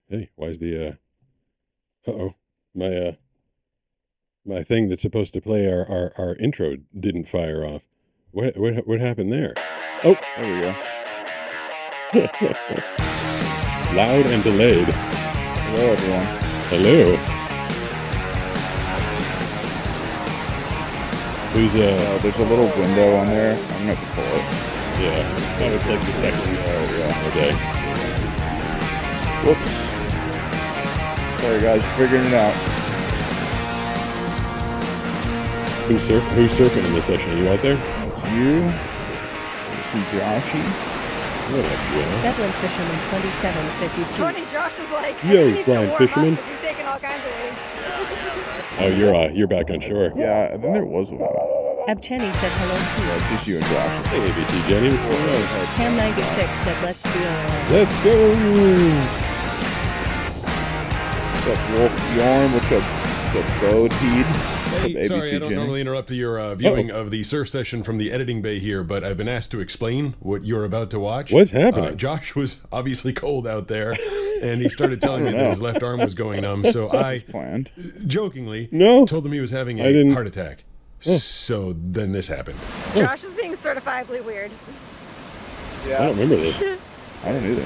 Hey, why is the uh-oh. My thing that's supposed to play our intro didn't fire off. What happened there? Oh, There we go. loud and delayed. Hello, everyone. Hello. Who's There's a little window on there. I'm gonna have to pull it. yeah. Oh, it's like the second. Yeah. Okay. Whoops. Sorry, guys. Figuring it out. Who's surfing in this session? Are you out there? It's you. There's some Joshy. What up, Joe? Devlin Fisherman 27 said you'd Funny, Josh is like, Yo, he needs to Brian warm Fisherman. up 'cause he's taking all kinds of waves. Oh, you're back on shore. Yeah, I think there was one. Abcheni said hello Yeah, Pete. it's just you and Josh. Hey, ABC Jenny, what's going on? Tam 96 said let's do it. Let's go. What's up, Wolf Yarn? What's up, Bode Heed? What's up, Hey, sorry, I don't Jenny? normally interrupt your viewing of the surf session from the editing bay here, but I've been asked to explain what you're about to watch. What's happening? Josh was obviously cold out there, and he started telling me that his left arm was going numb, so I Planned. jokingly No. told him he was having I a didn't- heart attack. So then this happened. Josh is being certifiably weird. I don't remember this. I don't either.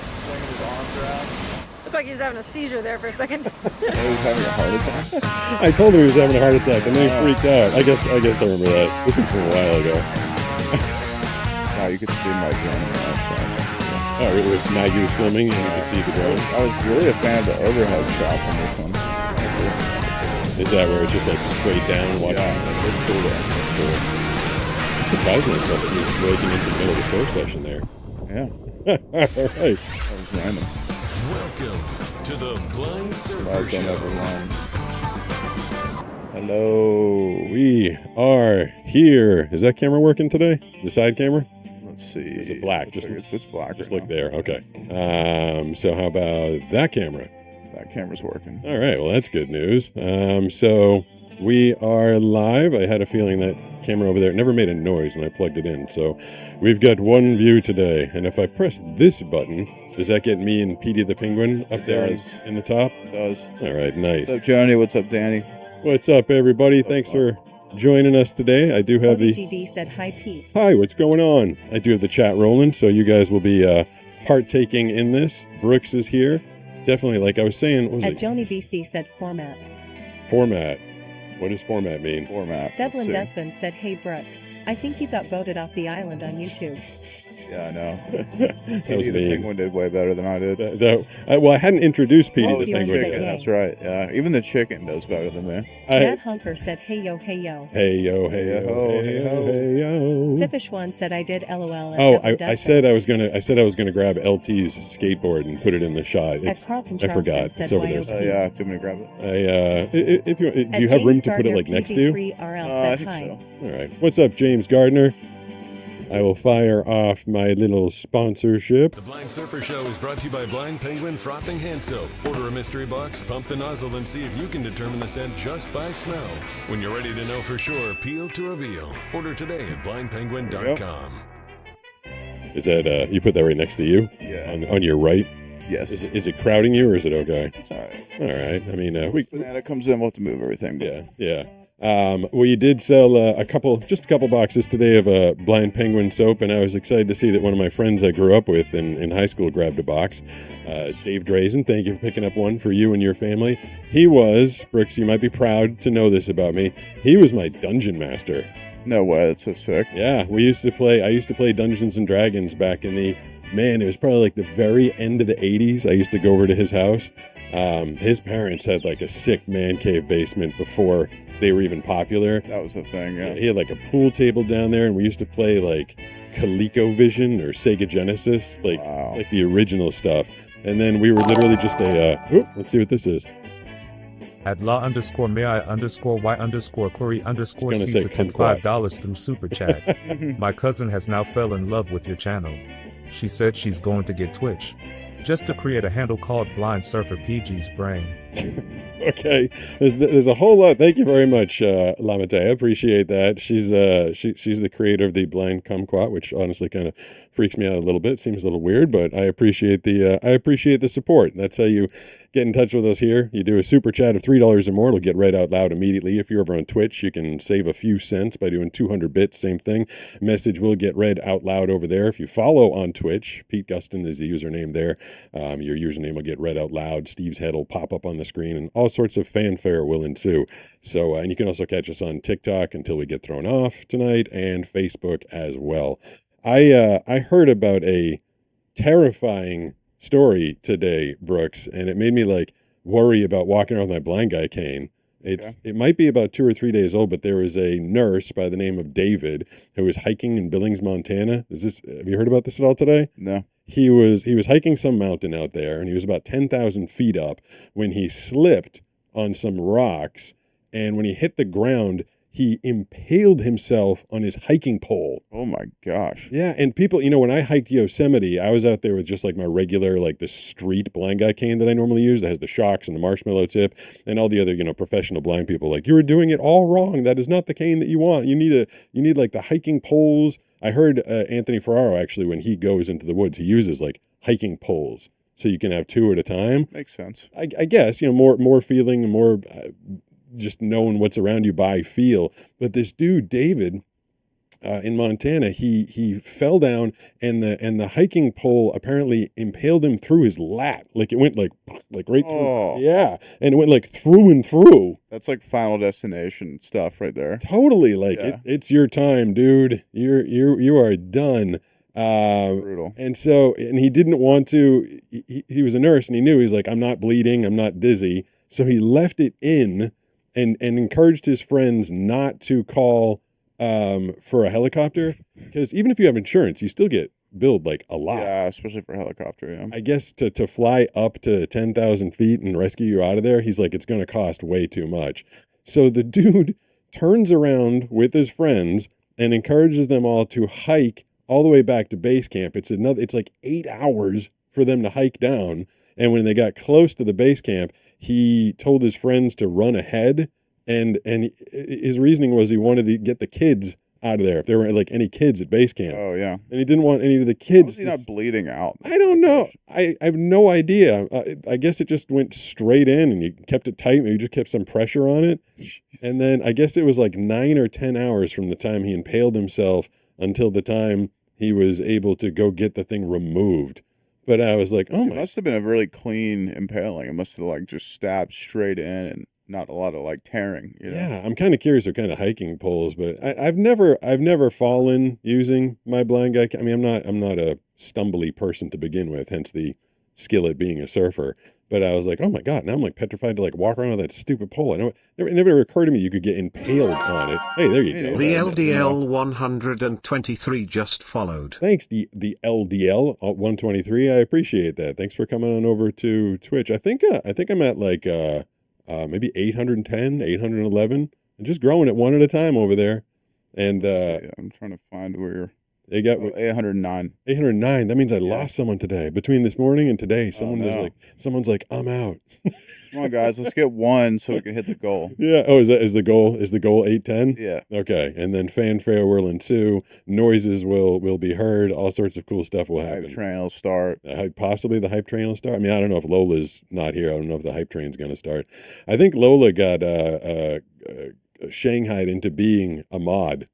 Looked like he was having a seizure there for a second. He was having a heart attack. I told him he was having a heart attack, and then he freaked out. I guess I remember that. This is from a while ago. Wow, you could see my drone in the last shot. Oh, with Maggie was filming, and you could see the drone. I was really a fan of the overhead shots on this one. Is that where it's just like straight down? Watching? Yeah, it's cool though. That's cool. I surprised myself that you were breaking into the middle of the surf session there. Yeah, All right. that was random. Welcome to the Blind Surfer Welcome, Show. everyone. Hello. We are here. Is that camera working today? The side camera? Let's see. Is it black? It's black. Just right look now. there. Okay. So how about that camera? That camera's working. All right. Well, that's good news. So we are live. I had a feeling that camera over there never made a noise when I plugged it in. So we've got one view today. And if I press this button, does that get me and Petey the Penguin up there does. in the top? It does. All right. Nice. What's up, Johnny? What's up, Danny? What's up, everybody? Thanks for joining us today. I do have the... ODGD said hi Pete. Hi, what's going on? I do have the chat rolling, so you guys will be partaking in this. Brooks is here. Definitely, like I was saying, what was At it? Joni BC said format. Format. What does format mean? Format. Devlin Let's see. Desmond said hey Brooks. I think you got voted off the island on YouTube. Yeah, I know. That was Petey the mean. Penguin did way better than I did. Well, I hadn't introduced Petey Oh, the you wanna Penguin say yet. yay? That's right. Yeah, even the chicken does better than me. Matt Hunker said hey yo hey yo. Hey yo, hey yo, hey yo, hey yo. Siffish one said I did LOL at Oh, Devlin I Desmond. said I was gonna grab LT's skateboard and put it in the shot. At Carlton I Charleston forgot. said It's over YO there. Pete. Yeah, do you want me to grab it? If you do, At you have room James to put it Gardner, like next to you? PZ3RL I said think hi. so. All right. What's up, James Gardner? I will fire off my little sponsorship. The Blind Surfer Show is brought to you by Blind Penguin Frothing Hand Soap. Order a mystery box, pump the nozzle, and see if you can determine the scent just by smell. When you're ready to know for sure, peel to reveal. Order today at blindpenguin.com. Is that you put that right next to you? Yeah. On your right? Yes. Is it crowding you or is it okay? It's all right. All right. I mean, Banana comes in, we'll have to move everything. But yeah. We did sell a couple boxes today of Blind Penguin soap, and I was excited to see that one of my friends I grew up with in high school grabbed a box. Dave Drazen, thank you for picking up one for you and your family. He was, Brooks, you might be proud to know this about me, he was my dungeon master. No way, that's so sick. Yeah, I used to play Dungeons and Dragons back in it was probably like the very end of the 80s. I used to go over to his house. His parents had like a sick man cave basement before they were even popular. That was the thing, yeah. He had like a pool table down there, and we used to play like ColecoVision or Sega Genesis, Wow. like the original stuff. And then we were literally just let's see what this is. At la_Maya_Y_Corey_C It's gonna say sent kumquat. $5 through Super Chat. My cousin has now fell in love with your channel. She said she's going to get Twitch just to create a handle called Blind Surfer PG's Brain. Okay, there's a whole lot. Thank you very much, Lamatea. Appreciate that. She's the creator of the blind kumquat, which honestly kind of freaks me out a little bit. Seems a little weird, but I appreciate the support. That's how you get in touch with us here. You do a super chat of $3 or more. It'll get read out loud immediately. If you're over on Twitch, you can save a few cents by doing 200 bits. Same thing. Message will get read out loud over there. If you follow on Twitch, Pete Gustin is the username there. Your username will get read out loud. Steve's head will pop up on the screen, and all sorts of fanfare will ensue. So, and you can also catch us on TikTok until we get thrown off tonight, and Facebook as well. I heard about a terrifying story today, Brooks, and it made me like worry about walking around with my blind guy cane. It might be about 2 or 3 days old, but there was a nurse by the name of David who was hiking in Billings, Montana. Have you heard about this at all today? No. He was hiking some mountain out there, and he was about 10,000 feet up when he slipped on some rocks, and when he hit the ground, he impaled himself on his hiking pole. Oh my gosh. Yeah, and people, when I hiked Yosemite, I was out there with just like my regular, like the street blind guy cane that I normally use that has the shocks and the marshmallow tip, and all the other, professional blind people like, you were doing it all wrong. That is not the cane that you want. You need like the hiking poles. I heard Anthony Ferraro, actually, when he goes into the woods, he uses like hiking poles. So you can have 2 at a time. Makes sense. I guess, more feeling, more just knowing what's around you by feel. But this dude, David, in Montana, he fell down, and the hiking pole apparently impaled him through his lat. Like it went like right through. Oh. Yeah, and it went like through and through. That's like Final Destination stuff right there. Totally, like Yeah. it's your time, dude. You are done. Brutal. And he didn't want to. He was a nurse, and he knew, he's like, I'm not bleeding, I'm not dizzy. So he left it in, and encouraged his friends not to call for a helicopter, because even if you have insurance, you still get billed like a lot. Yeah, especially for a helicopter, yeah. I guess to fly up to 10,000 feet and rescue you out of there, he's like, it's going to cost way too much. So the dude turns around with his friends and encourages them all to hike all the way back to base camp. It's like 8 hours for them to hike down. And when they got close to the base camp, he told his friends to run ahead. And his reasoning was he wanted to get the kids out of there, if there were like any kids at base camp. Oh, yeah. And he didn't want any of the How kids is he not bleeding out? I don't know. I have no idea. I guess it just went straight in, and you kept it tight. Maybe you just kept some pressure on it. And then I guess it was like 9 or 10 hours from the time he impaled himself until the time he was able to go get the thing removed. But I was like, oh my. It must have been a really clean impaling. It must have like just stabbed straight in and not a lot of like tearing. Yeah, I'm kind of curious what kind of hiking poles, but I've never fallen using my blind guy. I mean, I'm not a stumbly person to begin with, hence the skill at being a surfer. But I was like, oh my God, now I'm like petrified to like walk around with that stupid pole. I know it never occurred to me you could get impaled on it. Hey, there you go. The LDL 123 just followed. Thanks, the LDL 123. I appreciate that. Thanks for coming on over to Twitch. I think I'm at like maybe 810, 811, and just growing it one at a time over there. And I'm trying to find where you're. They got 809. 809. That means I lost someone today. Between this morning and today, someone's like, I'm out. Come on, guys, let's get one so we can hit the goal. Yeah. Oh, is the goal 810? Yeah. Okay. And then fanfare will ensue. Noises will be heard. All sorts of cool stuff will happen. Hype train will start. Possibly the hype train will start. I mean, I don't know if Lola's not here. I don't know if the hype train's going to start. I think Lola got shanghaied into being a mod.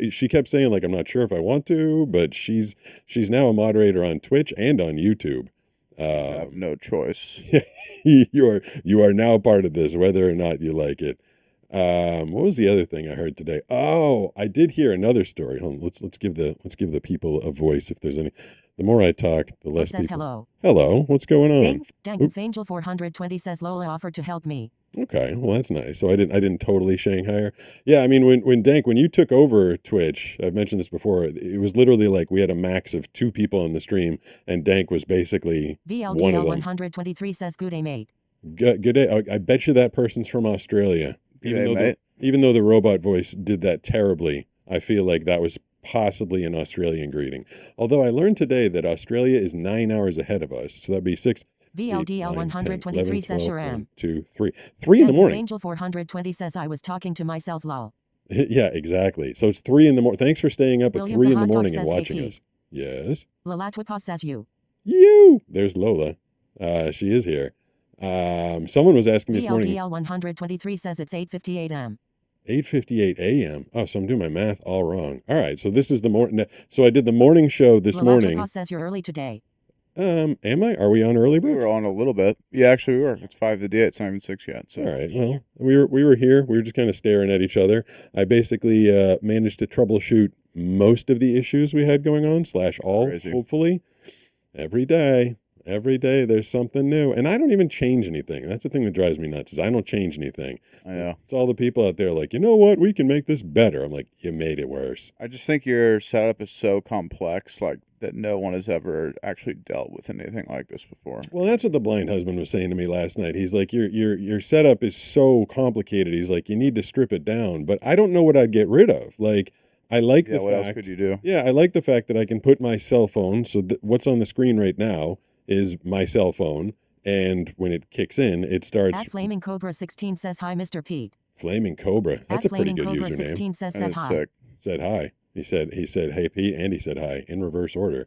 She kept saying like, I'm not sure if I want to, but she's now a moderator on Twitch and on YouTube. I have no choice. you are now part of this, whether or not you like it. What was the other thing I heard today? Oh, I did hear another story. Hold on, let's give the people a voice. If there's any, the more I talk, the less says people. Hello. Hello, what's going on? Angel 420 says Lola offered to help me. Okay, well that's nice. So I didn't totally Shanghai her. Yeah, I mean when you took over Twitch, I've mentioned this before. It was literally like we had a max of 2 people on the stream, and Dank was basically one of them. VLDL 123 says good day, mate. Good day. I bet you that person's from Australia. Even though the robot voice did that terribly, I feel like that was possibly an Australian greeting. Although I learned today that Australia is 9 hours ahead of us, so that'd be 6. VLDL 123 says sure am. 1, 2, 3. 3 in the morning. Angel 420 says I was talking to myself lol. Yeah, exactly. So it's 3 in the morning. Thanks for staying up at William 3 the in the Hot Dog morning and says watching AP. us. Yes. Lalatwipa says you. You. There's Lola. She is here. Someone was asking me this morning. VLDL 123 says it's 8:58 am. 8:58 a.m. Oh, so I'm doing my math all wrong. All right, so this is the morning. So I did the morning show this morning. Lalatwipa says you're early today. Am I? Are we on early, We Brooks? were on a little bit. Yeah, actually, we were. It's 5 to the day. It's not even 6 yet. So. All right. Well, we were here. We were just kind of staring at each other. I basically managed to troubleshoot most of the issues we had going on / all. Crazy. Hopefully, every day there's something new, and I don't even change anything. That's the thing that drives me nuts. Is I don't change anything. I know. It's all the people out there like, you know what? We can make this better. I'm like, you made it worse. I just think your setup is so complex, like that no one has ever actually dealt with anything like this before. Well, that's what the blind husband was saying to me last night. He's like, your setup is so complicated. He's like, you need to strip it down. But I don't know what I'd get rid of. Like, I like the what fact. else could you do? Yeah, I like the fact that I can put my cell phone. So what's on the screen right now is my cell phone, and when it kicks in, it starts. At Flaming Cobra 16 says hi, Mr. Pete. Flaming Cobra. That's At a pretty Flaming good Cobra username. 16 says That said is hi. sick. Said hi. He said hey Pete, and he said hi in reverse order.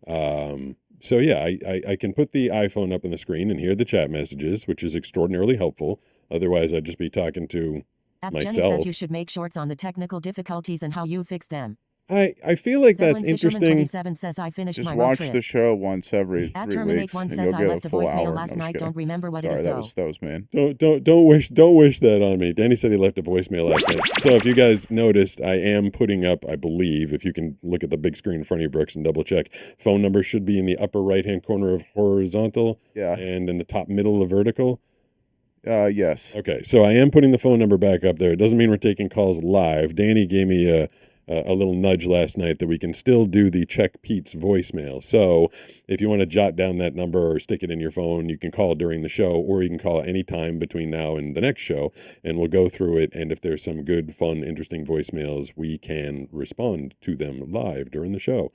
So yeah, I can put the iPhone up on the screen and hear the chat messages, which is extraordinarily helpful. Otherwise, I'd just be talking to At Jenny myself. says you should make shorts on the technical difficulties and how you fix them. I feel like that's Evelyn Fisherman interesting. 27 says I finished Just my road watch trip. the show once every At 3 Terminate weeks, 1 and says you'll I get left a a full voicemail hour. last No, I'm night. just Don't kidding. remember what Sorry, it is that though. was mean. Don't wish that on me. Danny said he left a voicemail last night. So if you guys noticed, I am putting up, I believe, if you can look at the big screen in front of you, Brooks, and double check, phone number should be in the upper right hand corner of horizontal, Yeah. and in the top middle of vertical. Yes. Okay, so I am putting the phone number back up there. It doesn't mean we're taking calls live. Danny gave me a little nudge last night that we can still do the Check Pete's voicemail. So if you want to jot down that number or stick it in your phone, you can call during the show, or you can call any time between now and the next show, and we'll go through it. And if there's some good, fun, interesting voicemails, we can respond to them live during the show.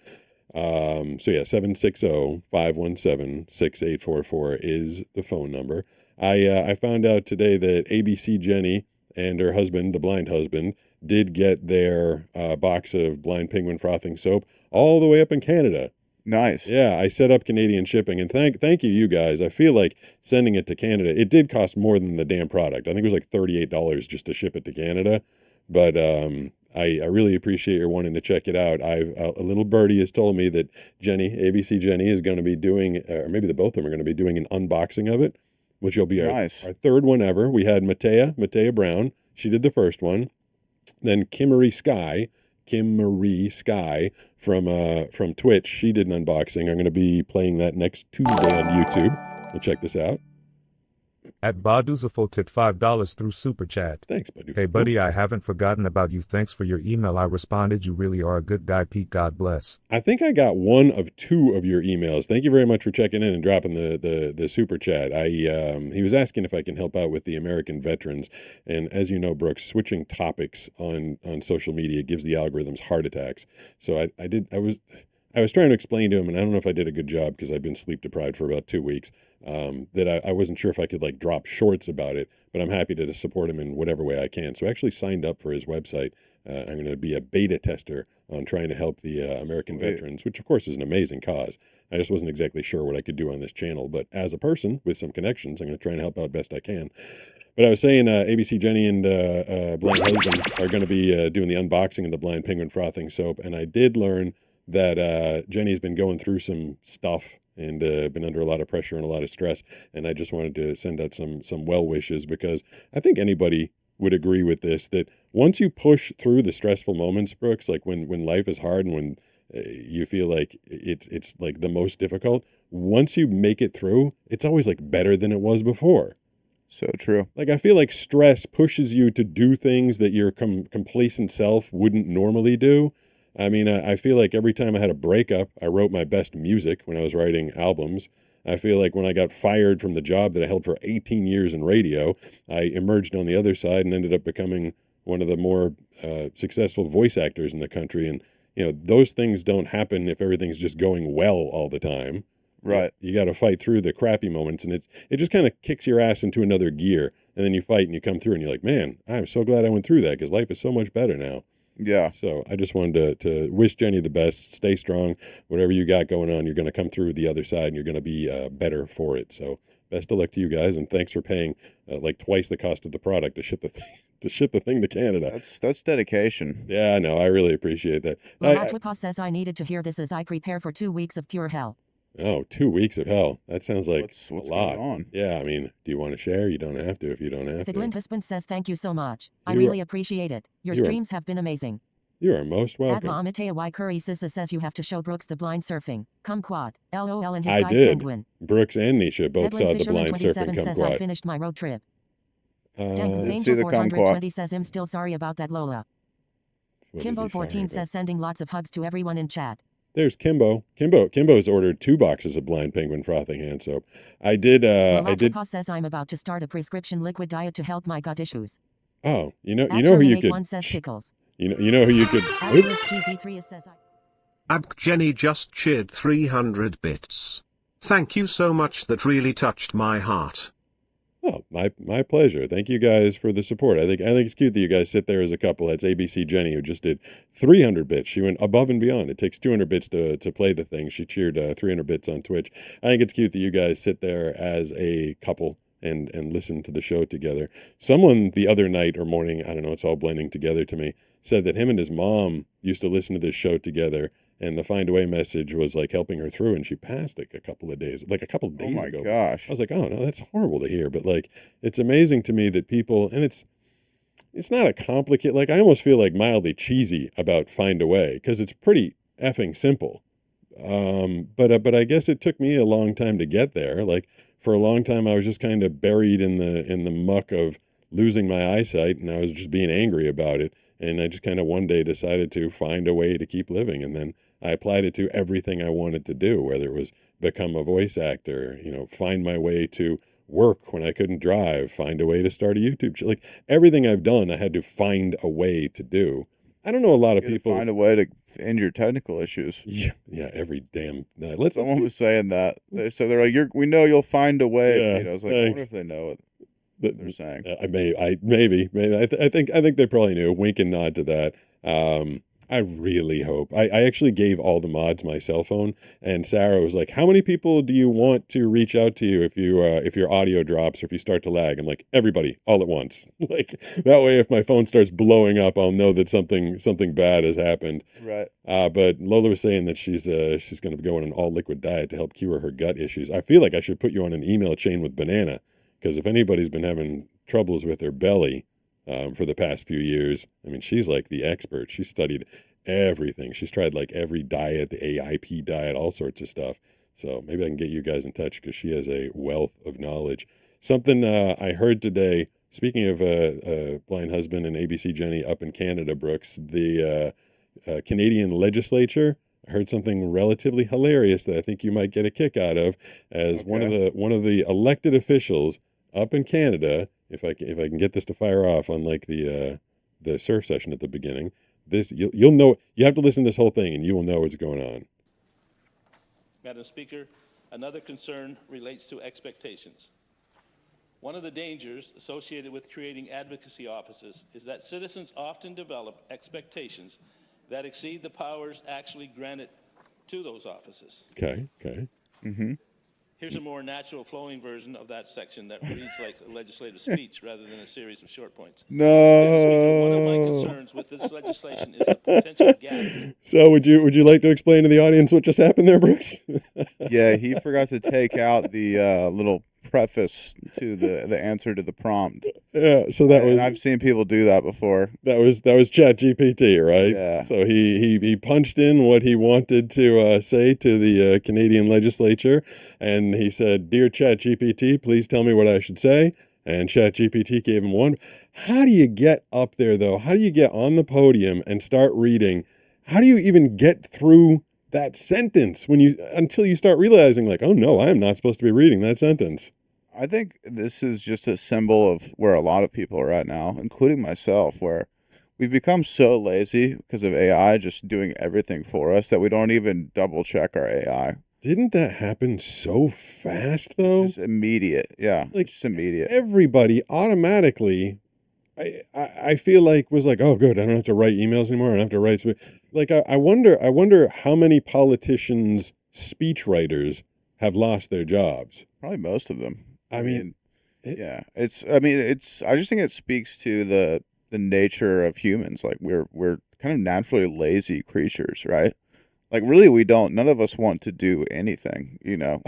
So yeah, 760-517-6844 is the phone number. I found out today that ABC Jenny and her husband, the blind husband, did get their box of Blind Penguin frothing soap all the way up in Canada. Nice. Yeah, I set up Canadian shipping, and thank you guys. I feel like sending it to Canada, it did cost more than the damn product. I think it was like $38 just to ship it to Canada. But I really appreciate your wanting to check it out. A little birdie has told me that ABC Jenny, is going to be doing, or maybe the both of them are going to be doing an unboxing of it, which will be our third one ever. We had Matea Brown. She did the first one. Then Kimmery Sky from Twitch. She did an unboxing. I'm going to be playing that next Tuesday on YouTube. So check this out. At Baduzafo tit $5 through Super Chat. Thanks, Baduzafo. Hey, buddy, I haven't forgotten about you. Thanks for your email. I responded. You really are a good guy, Pete. God bless. I think I got one of two of your emails. Thank you very much for checking in and dropping the Super Chat. He was asking if I can help out with the American veterans. And as you know, Brooks, switching topics on social media gives the algorithms heart attacks. So I was trying to explain to him, and I don't know if I did a good job because I've been sleep deprived for about 2 weeks, that I wasn't sure if I could like drop shorts about it, but I'm happy to support him in whatever way I can. So I actually signed up for his website. I'm going to be a beta tester on trying to help the American veterans, which of course is an amazing cause. I just wasn't exactly sure what I could do on this channel, but as a person with some connections, I'm going to try and help out best I can. But I was saying ABC Jenny and Blind Husband are going to be doing the unboxing of the Blind Penguin frothing soap, and I did learn that Jenny's been going through some stuff and been under a lot of pressure and a lot of stress. And I just wanted to send out some well wishes, because I think anybody would agree with this, that once you push through the stressful moments, Brooks, like when life is hard and when you feel like it's like the most difficult, once you make it through, it's always like better than it was before. So true. Like, I feel like stress pushes you to do things that your complacent self wouldn't normally do. I mean, I feel like every time I had a breakup, I wrote my best music when I was writing albums. I feel like when I got fired from the job that I held for 18 years in radio, I emerged on the other side and ended up becoming one of the more successful voice actors in the country. And, you know, those things don't happen if everything's just going well all the time. Right. You got to fight through the crappy moments, and it just kind of kicks your ass into another gear, and then you fight and you come through, and you're like, man, I'm so glad I went through that because life is so much better now. Yeah. So I just wanted to wish Jenny the best. Stay strong. Whatever you got going on, you're going to come through the other side, and you're going to be better for it. So best of luck to you guys, and thanks for paying like twice the cost of the product to ship the thing to Canada. That's dedication. Yeah, no, I really appreciate that. Lahatwipa says I needed to hear this as I prepare for 2 weeks of pure hell. Oh, 2 weeks of hell. That sounds like What's a lot. going on? Yeah, I mean, do you want to share? You don't have to if you don't have to. Thiglint husband says thank you so much. I You really appreciate it. Your you are- streams have been amazing. You are most welcome. Adla Amatea Y Curry Sissa says you have to show Brooks the blind surfing. Come quad. LOL and his I guy did. Penguin. Brooks and Necia both Edwin saw the Fisherman blind 27 surfing come says I quad. finished my road trip. Didn't Angel see the 420 says I'm still sorry about that Lola. What is Kimbo he sorry 14 about? says sending lots of hugs to everyone in chat. There's Kimbo. Kimbo's ordered 2 boxes of Blind Penguin frothing hand soap. I did. Says I'm about to start a prescription liquid diet to help my gut issues. Oh, you know who you could. One says pickles. You know who you could. Alice GZ3 says Jenny just cheered 300 bits. Thank you so much, that really touched my heart. Oh, my pleasure. Thank you guys for the support. I think it's cute that you guys sit there as a couple. That's ABC Jenny, who just did 300 bits. She went above and beyond. It takes 200 bits to play the thing. She cheered 300 bits on Twitch. I think it's cute that you guys sit there as a couple and listen to the show together. Someone the other night or morning, I don't know, it's all blending together to me, said that him and his mom used to listen to this show together, and the Find a Way message was like helping her through, and she passed like a couple of days ago. Oh my I gosh. was like, oh no, that's horrible to hear. But like, it's amazing to me that people, and it's not a complicated, like I almost feel like mildly cheesy about Find a Way because it's pretty effing simple. But I guess it took me a long time to get there. Like for a long time, I was just kind of buried in the muck of losing my eyesight, and I was just being angry about it. And I just kind of one day decided to find a way to keep living. And then I applied it to everything I wanted to do, whether it was become a voice actor, find my way to work when I couldn't drive, find a way to start a YouTube channel. Like everything I've done, I had to find a way to do. I don't know a lot of people find a way to end your technical issues. Yeah, every damn night. Someone was saying that. So they're like, we know you'll find a way. Yeah, I was like, I wonder if they know it. They're saying. Maybe. I think they probably knew. Wink and nod to that. I really hope. I actually gave all the mods my cell phone, and Sarah was like, "How many people do you want to reach out to you if your audio drops or if you start to lag?" I'm like, "Everybody, all at once." Like that way, if my phone starts blowing up, I'll know that something bad has happened. Right. But Lola was saying that she's going to go on an all liquid diet to help cure her gut issues. I feel like I should put you on an email chain with Banana, because if anybody's been having troubles with their belly for the past few years, I mean, she's like the expert. She studied everything. She's tried like every diet, the AIP diet, all sorts of stuff. So maybe I can get you guys in touch because she has a wealth of knowledge. Something I heard today, speaking of Blind Husband and ABC Jenny up in Canada, Brooks, the Canadian legislature, I heard something relatively hilarious that I think you might get a kick out of as one of the elected officials up in Canada. If I can get this to fire off, unlike the surf session at the beginning, this you'll know. You have to listen to this whole thing, and you will know what's going on. Madam Speaker, another concern relates to expectations. One of the dangers associated with creating advocacy offices is that citizens often develop expectations that exceed the powers actually granted to those offices. Okay. Mm-hmm. Here's a more natural flowing version of that section that reads like a legislative speech rather than a series of short points. No. One of my concerns with this legislation is the potential gap. So would you like to explain to the audience what just happened there, Brooks? Yeah, he forgot to take out the little preface to the answer to the prompt. Yeah, so that was. I've seen people do that before. That was ChatGPT, right? Yeah. So he punched in what he wanted to say to the Canadian legislature, and he said, "Dear ChatGPT, please tell me what I should say." And ChatGPT gave him one. How do you get up there though? How do you get on the podium and start reading? How do you even get through that sentence until you start realizing like, oh no, I am not supposed to be reading that sentence? I think this is just a symbol of where a lot of people are at now, including myself, where we've become so lazy because of AI just doing everything for us that we don't even double check our AI. Didn't that happen so fast though? Just immediate. Yeah. Like, just immediate. Everybody automatically, I feel like was like, oh, good, I don't have to write emails anymore. I don't have to write. Like, I wonder how many politicians, speechwriters have lost their jobs. Probably most of them. I mean, yeah. I just think it speaks to the nature of humans. Like we're kind of naturally lazy creatures, right? Like really none of us want to do anything, you know?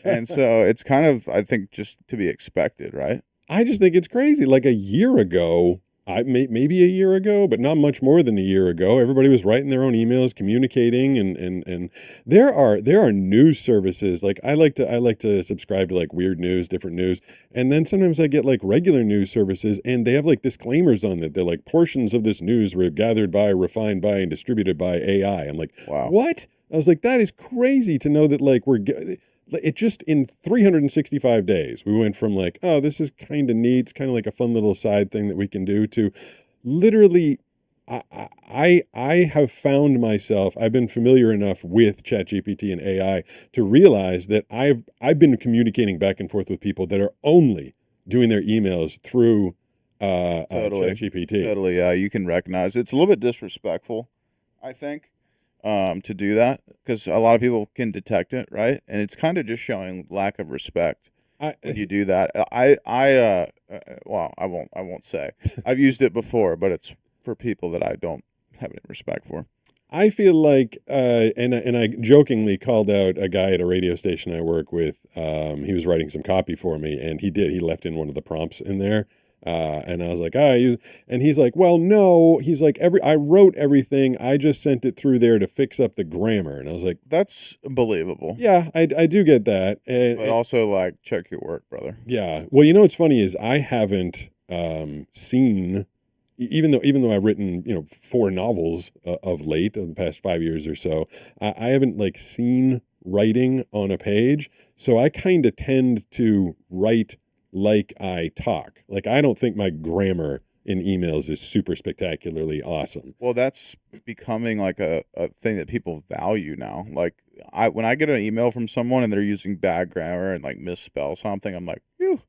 And so it's kind of, I think, just to be expected, right? I just think it's crazy. Like a year ago, maybe a year ago, but not much more than a year ago, everybody was writing their own emails, communicating, and there are news services. Like I like to subscribe to like weird news, different news, and then sometimes I get like regular news services, and they have like disclaimers on it. They're like, portions of this news were gathered by, refined by, and distributed by AI. I'm like, wow, what? I was like, that is crazy to know that like it just in 365 days, we went from like, oh, this is kind of neat. It's kind of like a fun little side thing that we can do to literally, I have found myself, I've been familiar enough with ChatGPT and AI to realize that I've been communicating back and forth with people that are only doing their emails through ChatGPT. Totally. Yeah. You can recognize it's a little bit disrespectful, I think. To do that, because a lot of people can detect it, right? And it's kind of just showing lack of respect when you do that. Well, I won't say. I've used it before, but it's for people that I don't have any respect for. I feel like, and I jokingly called out a guy at a radio station I work with. He was writing some copy for me, and he left in one of the prompts in there. And I was like, and he's like, well, no, he's like, I wrote everything. I just sent it through there to fix up the grammar. And I was like, that's believable. Yeah, I do get that. But also like, check your work, brother. Yeah. Well, you know, what's funny is I haven't, seen, even though I've written, 4 novels of late in the past 5 years or so, I haven't like seen writing on a page. So I kind of tend to write like I talk. Like, I don't think my grammar in emails is super spectacularly awesome. Well, that's becoming like a thing that people value now. Like when I get an email from someone and they're using bad grammar and like misspell something, I'm like, phew,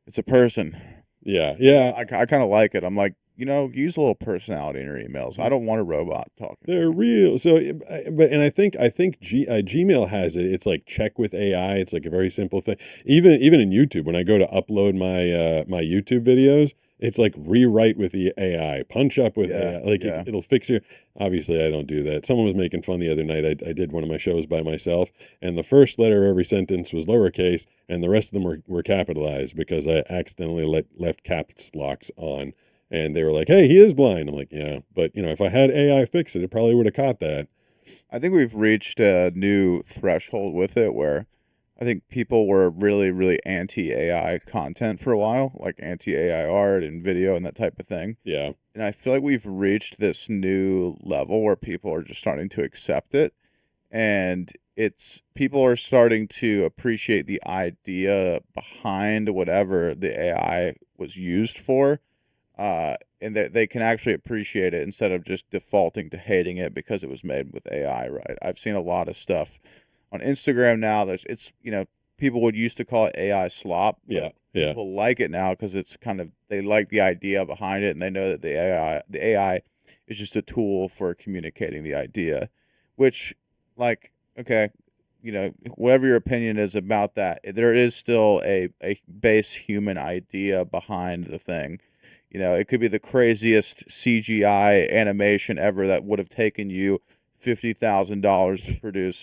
it's a person. Yeah. Yeah. I kind of like it. I'm like, use a little personality in your emails. I don't want a robot talking. They're real. So, and I think Gmail has it. It's like check with AI. It's like a very simple thing. Even in YouTube, when I go to upload my YouTube videos, it's like rewrite with the AI, punch up with AI. Like it'll fix your. Obviously, I don't do that. Someone was making fun the other night. I did one of my shows by myself, and the first letter of every sentence was lowercase, and the rest of them were capitalized because I accidentally left caps locks on. And they were like, hey, he is blind. I'm like, yeah. But, if I had AI fix it, it probably would have caught that. I think we've reached a new threshold with it where I think people were really, really anti-AI content for a while, like anti-AI art and video and that type of thing. Yeah. And I feel like we've reached this new level where people are just starting to accept it. And people are starting to appreciate the idea behind whatever the AI was used for. And they can actually appreciate it instead of just defaulting to hating it because it was made with AI, right? I've seen a lot of stuff on Instagram now. People would used to call it AI slop. Yeah. People like it now because it's they like the idea behind it, and they know that the AI is just a tool for communicating the idea, which, like, okay, whatever your opinion is about that, there is still a base human idea behind the thing. It could be the craziest CGI animation ever that would have taken you $50,000 to produce,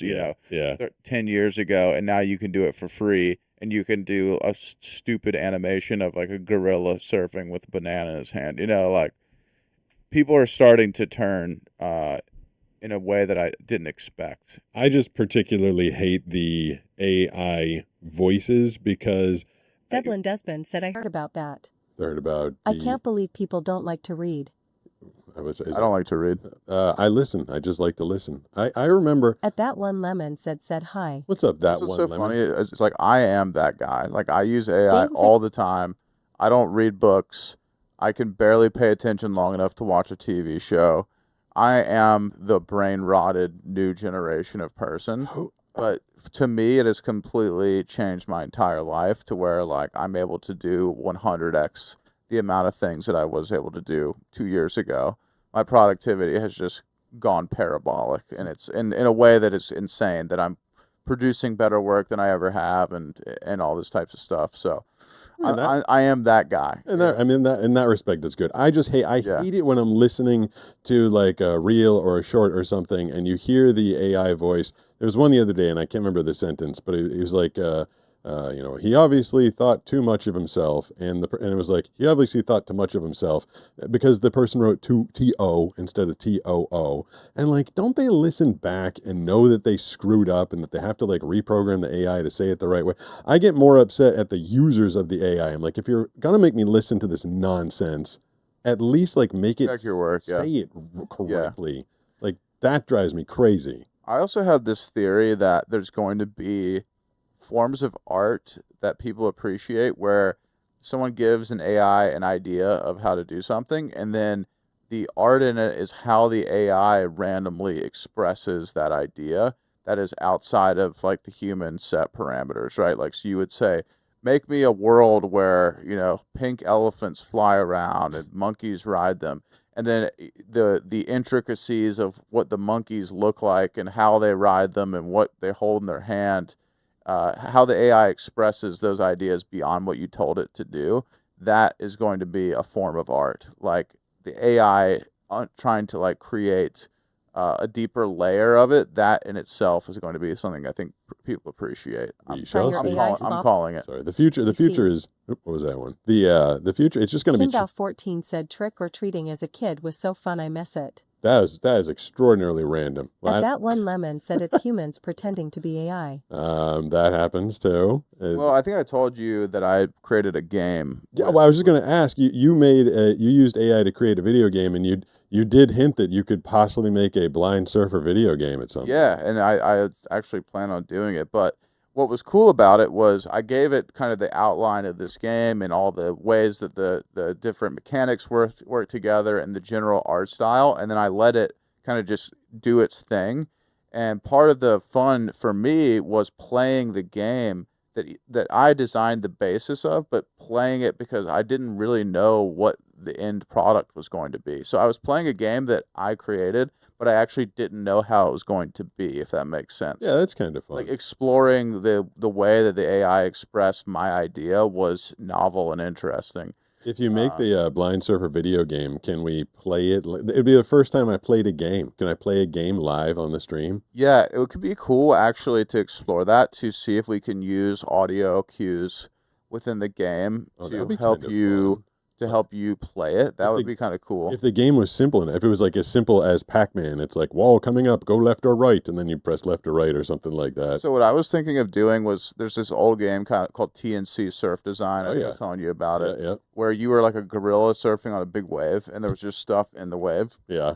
10 years ago, and now you can do it for free, and you can do a stupid animation of like a gorilla surfing with a banana in his hand. Like, people are starting to turn in a way that I didn't expect. I just particularly hate the AI voices because Devlin Desmond said, I heard about that. Heard about I can't believe people don't like to read. I don't like to read. I listen. I just like to listen. I remember. At that one lemon said hi. What's up, that one one so lemon? Funny. It's like I am that guy. Like, I use AI all the time. I don't read books. I can barely pay attention long enough to watch a TV show. I am the brain rotted new generation of person. But to me, it has completely changed my entire life to where like I'm able to do 100x the amount of things that I was able to do 2 years ago. My productivity has just gone parabolic, and it's in a way that is insane. That I'm producing better work than I ever have, and all this types of stuff. So I am that guy. And that, I mean, that in that respect, it's good. I just hate, hate it when I'm listening to like a reel or a short or something, and you hear the AI voice. There was one the other day, and I can't remember the sentence, but it was like, you know, he obviously thought too much of himself, and it was like he obviously thought too much of himself because the person wrote T-O instead of T-O-O, and like, don't they listen back and know that they screwed up and that they have to like reprogram the AI to say it the right way? I get more upset at the users of the AI. I'm like, if you're gonna make me listen to this nonsense, at least like make it Check your work, say it correctly. Like that drives me crazy. I also have this theory that there's going to be forms of art that people appreciate where someone gives an AI an idea of how to do something, and then the art in it is how the AI randomly expresses that idea that is outside of like the human set parameters, right? Like, so you would say, make me a world where, you know, pink elephants fly around and monkeys ride them. And then the intricacies of what the monkeys look like and how they ride them and what they hold in their hand, how the AI expresses those ideas beyond what you told it to do, that is going to be a form of art. Like the AI trying to like create a deeper layer of it, that in itself is going to be something I think people appreciate. I'm calling it. Sorry, the future is, what was that one? The future, it's just going to be. Kindow14 said trick or treating as a kid was so fun I miss it. That is extraordinarily random. Well, that one lemon said it's humans pretending to be AI. That happens too. Well, I think I told you that I created a game. Yeah, well, I was just going to ask you. You used AI to create a video game, and you did hint that you could possibly make a blind surfer video game at some point. Yeah, and I actually plan on doing it. But what was cool about it was I gave it kind of the outline of this game and all the ways that the different mechanics work together and the general art style, and then I let it kind of just do its thing. And part of the fun for me was playing the game that I designed the basis of, but playing it because I didn't really know what the end product was going to be. So I was playing a game that I created, but I actually didn't know how it was going to be, if that makes sense. Yeah, that's kind of fun. Like exploring the way that the AI expressed my idea was novel and interesting. If you make the Blind Surfer video game, can we play it? It'd be the first time I played a game. Can I play a game live on the stream? Yeah, it could be cool actually to explore that, to see if we can use audio cues within the game to help you play it. That would be kind of cool. If the game was simple enough, if it was like as simple as Pac-Man, it's like wall coming up, go left or right, and then you press left or right or something like that. So what I was thinking of doing was, there's this old game called TNC Surf Design. I was telling you about it, where you were like a gorilla surfing on a big wave, and there was just stuff in the wave. Yeah.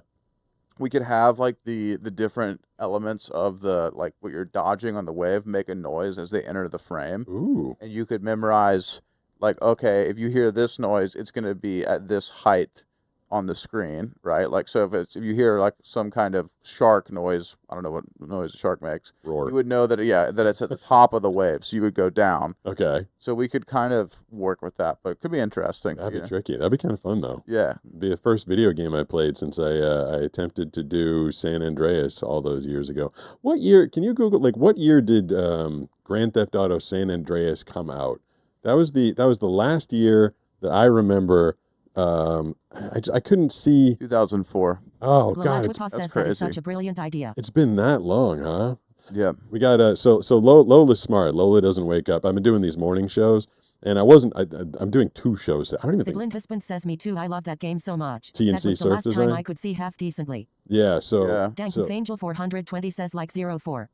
We could have like the different elements of the, like what you're dodging on the wave make a noise as they enter the frame. Ooh. And you could memorize, like, okay, if you hear this noise, it's going to be at this height on the screen, right? Like, so if you hear like some kind of shark noise, I don't know what noise a shark makes, roar, you would know that that it's at the top of the wave, so you would go down. Okay. So we could kind of work with that, but it could be interesting. That'd be tricky. That'd be kind of fun though. Yeah. It'd be the first video game I played since I attempted to do San Andreas all those years ago. What year? Can you Google what year did Grand Theft Auto San Andreas come out? That was the last year that I remember. I couldn't see. 2004. Oh God, that's crazy. That is such a brilliant idea. It's been that long, huh? Yeah. We got so Lola's smart. Lola doesn't wake up. I've been doing these morning shows, and I'm doing 2 shows. I don't even think. Glint husband says me too. I love that game so much. TNC that was the Surf last Design? time I could see half decently. Yeah. So. Dank Angel 420 says like 04.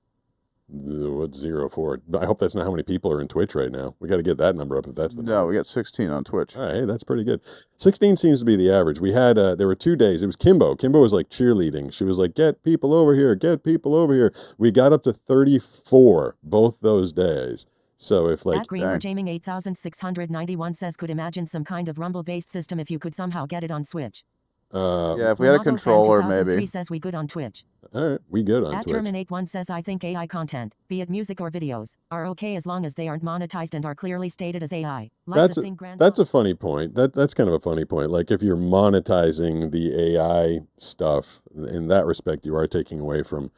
What's 04? I hope that's not how many people are in Twitch right now. We got to get that number up if that's the number. No, we got 16 on Twitch. All right, hey, that's pretty good. 16 seems to be the average. We had there were 2 days. It was Kimbo. Kimbo was like cheerleading. She was like, "Get people over here, get people over here." We got up to 34 both those days. So if like Jaming 8691 says, could imagine some kind of Rumble based system if you could somehow get it on Switch. Yeah, if we had a Ronaldo fan controller, 2003 maybe. says we good on Twitch. All right, we good on At Twitch. Terminate1 says I think AI content, be it music or videos, are okay as long as they aren't monetized and are clearly stated as AI. Like That's the a, Sing Grand that's a funny point. That's kind of a funny point. Like if you're monetizing the AI stuff, in that respect, you are taking away from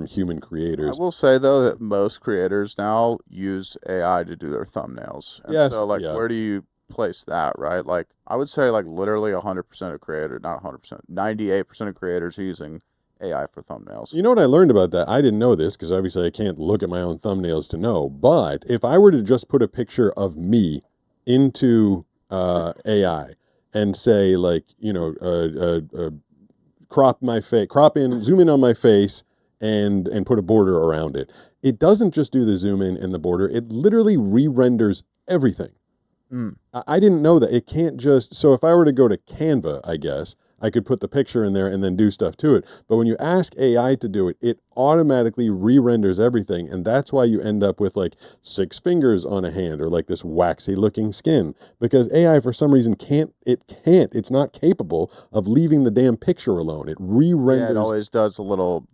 human I creators. will say though that most creators now use AI to do their thumbnails. And Yes, so like yeah. where do you place that, right? Like I would say like literally 100% of creators, not 100%, 98% of creators are using AI for thumbnails. You know what I learned about that? I didn't know this because obviously I can't look at my own thumbnails to know. But if I were to just put a picture of me into AI and say like, crop my face, zoom in on my face and put a border around it. It doesn't just do the zoom in and the border. It literally re-renders everything. I didn't know that. It can't just, so if I were to go to Canva, I guess, I could put the picture in there and then do stuff to it. But when you ask AI to do it, it automatically re-renders everything. And that's why you end up with like 6 fingers on a hand or like this waxy looking skin. Because AI for some reason it's not capable of leaving the damn picture alone. It re-renders. Yeah, it always does a little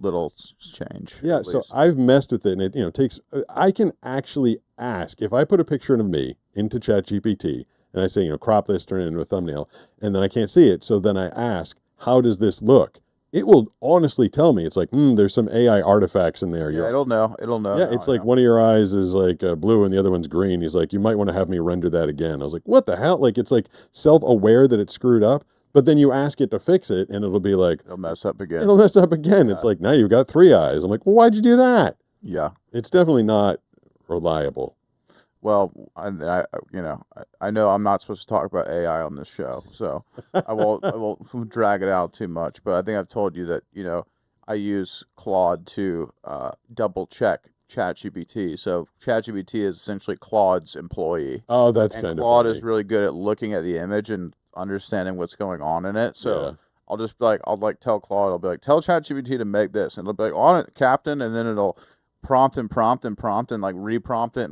change. Yeah, so I've messed with it and it takes, I can actually ask, if I put a picture of me into ChatGPT, and I say, crop this, turn it into a thumbnail, and then I can't see it. So then I ask, how does this look? It will honestly tell me. It's like, there's some AI artifacts in there. Yeah, it'll know. Yeah, it's like one of your eyes is like blue and the other one's green. He's like, you might want to have me render that again. I was like, what the hell? Like, it's like self-aware that it's screwed up. But then you ask it to fix it, and it'll be like... It'll mess up again. It'll mess up again. Yeah. It's like, now you've got 3 eyes. I'm like, well, why'd you do that? Yeah. It's definitely not reliable. Well, I know I'm not supposed to talk about AI on this show, so I won't drag it out too much. But I think I've told you that I use Claude to double check ChatGPT. So ChatGPT is essentially Claude's employee. Oh, that's kind of Claude funny. is really good at looking at the image and understanding what's going on in it. So yeah. I'll just be like, tell Claude, I'll be like, tell ChatGPT to make this, and it'll be like, on it, Captain, and then it'll prompt and like reprompt it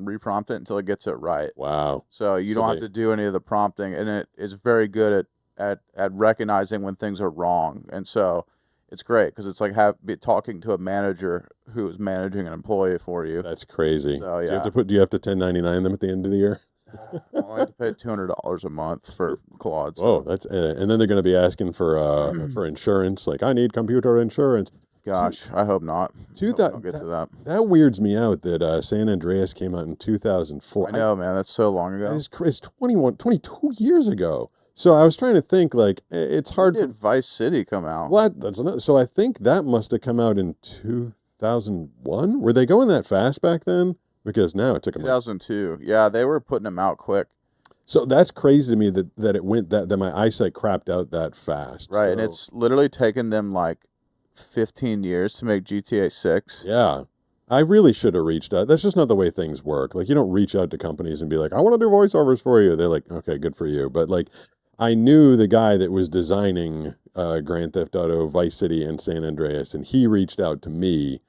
until it gets it right. Wow. So you don't have to do any of the prompting, and it is very good at recognizing when things are wrong. And so it's great because it's like talking to a manager who is managing an employee for you. That's crazy. So, yeah. Do you have to 1099 them at the end of the year? I have to pay $200 a month for Claude. So. Oh, that's and then they're going to be asking for insurance. Like, I need computer insurance. Gosh, I hope not. I'll get to that. That weirds me out that San Andreas came out in 2004. I know, man. That's so long ago. It's 22 years ago. So I was trying to think, like, it's hard. When did Vice City come out? What? So I think that must have come out in 2001. Were they going that fast back then? Because now it took them 2002. Yeah, they were putting them out quick. So that's crazy to me that it went that my eyesight crapped out that fast. Right, so. and it's literally taken them like 15 years to make GTA 6. Yeah. I really should have reached out. That's just not the way things work. Like, you don't reach out to companies and be like, I want to do voiceovers for you. They're like, okay, good for you. But like, I knew the guy that was designing Grand Theft Auto, Vice City, and San Andreas, and he reached out to me,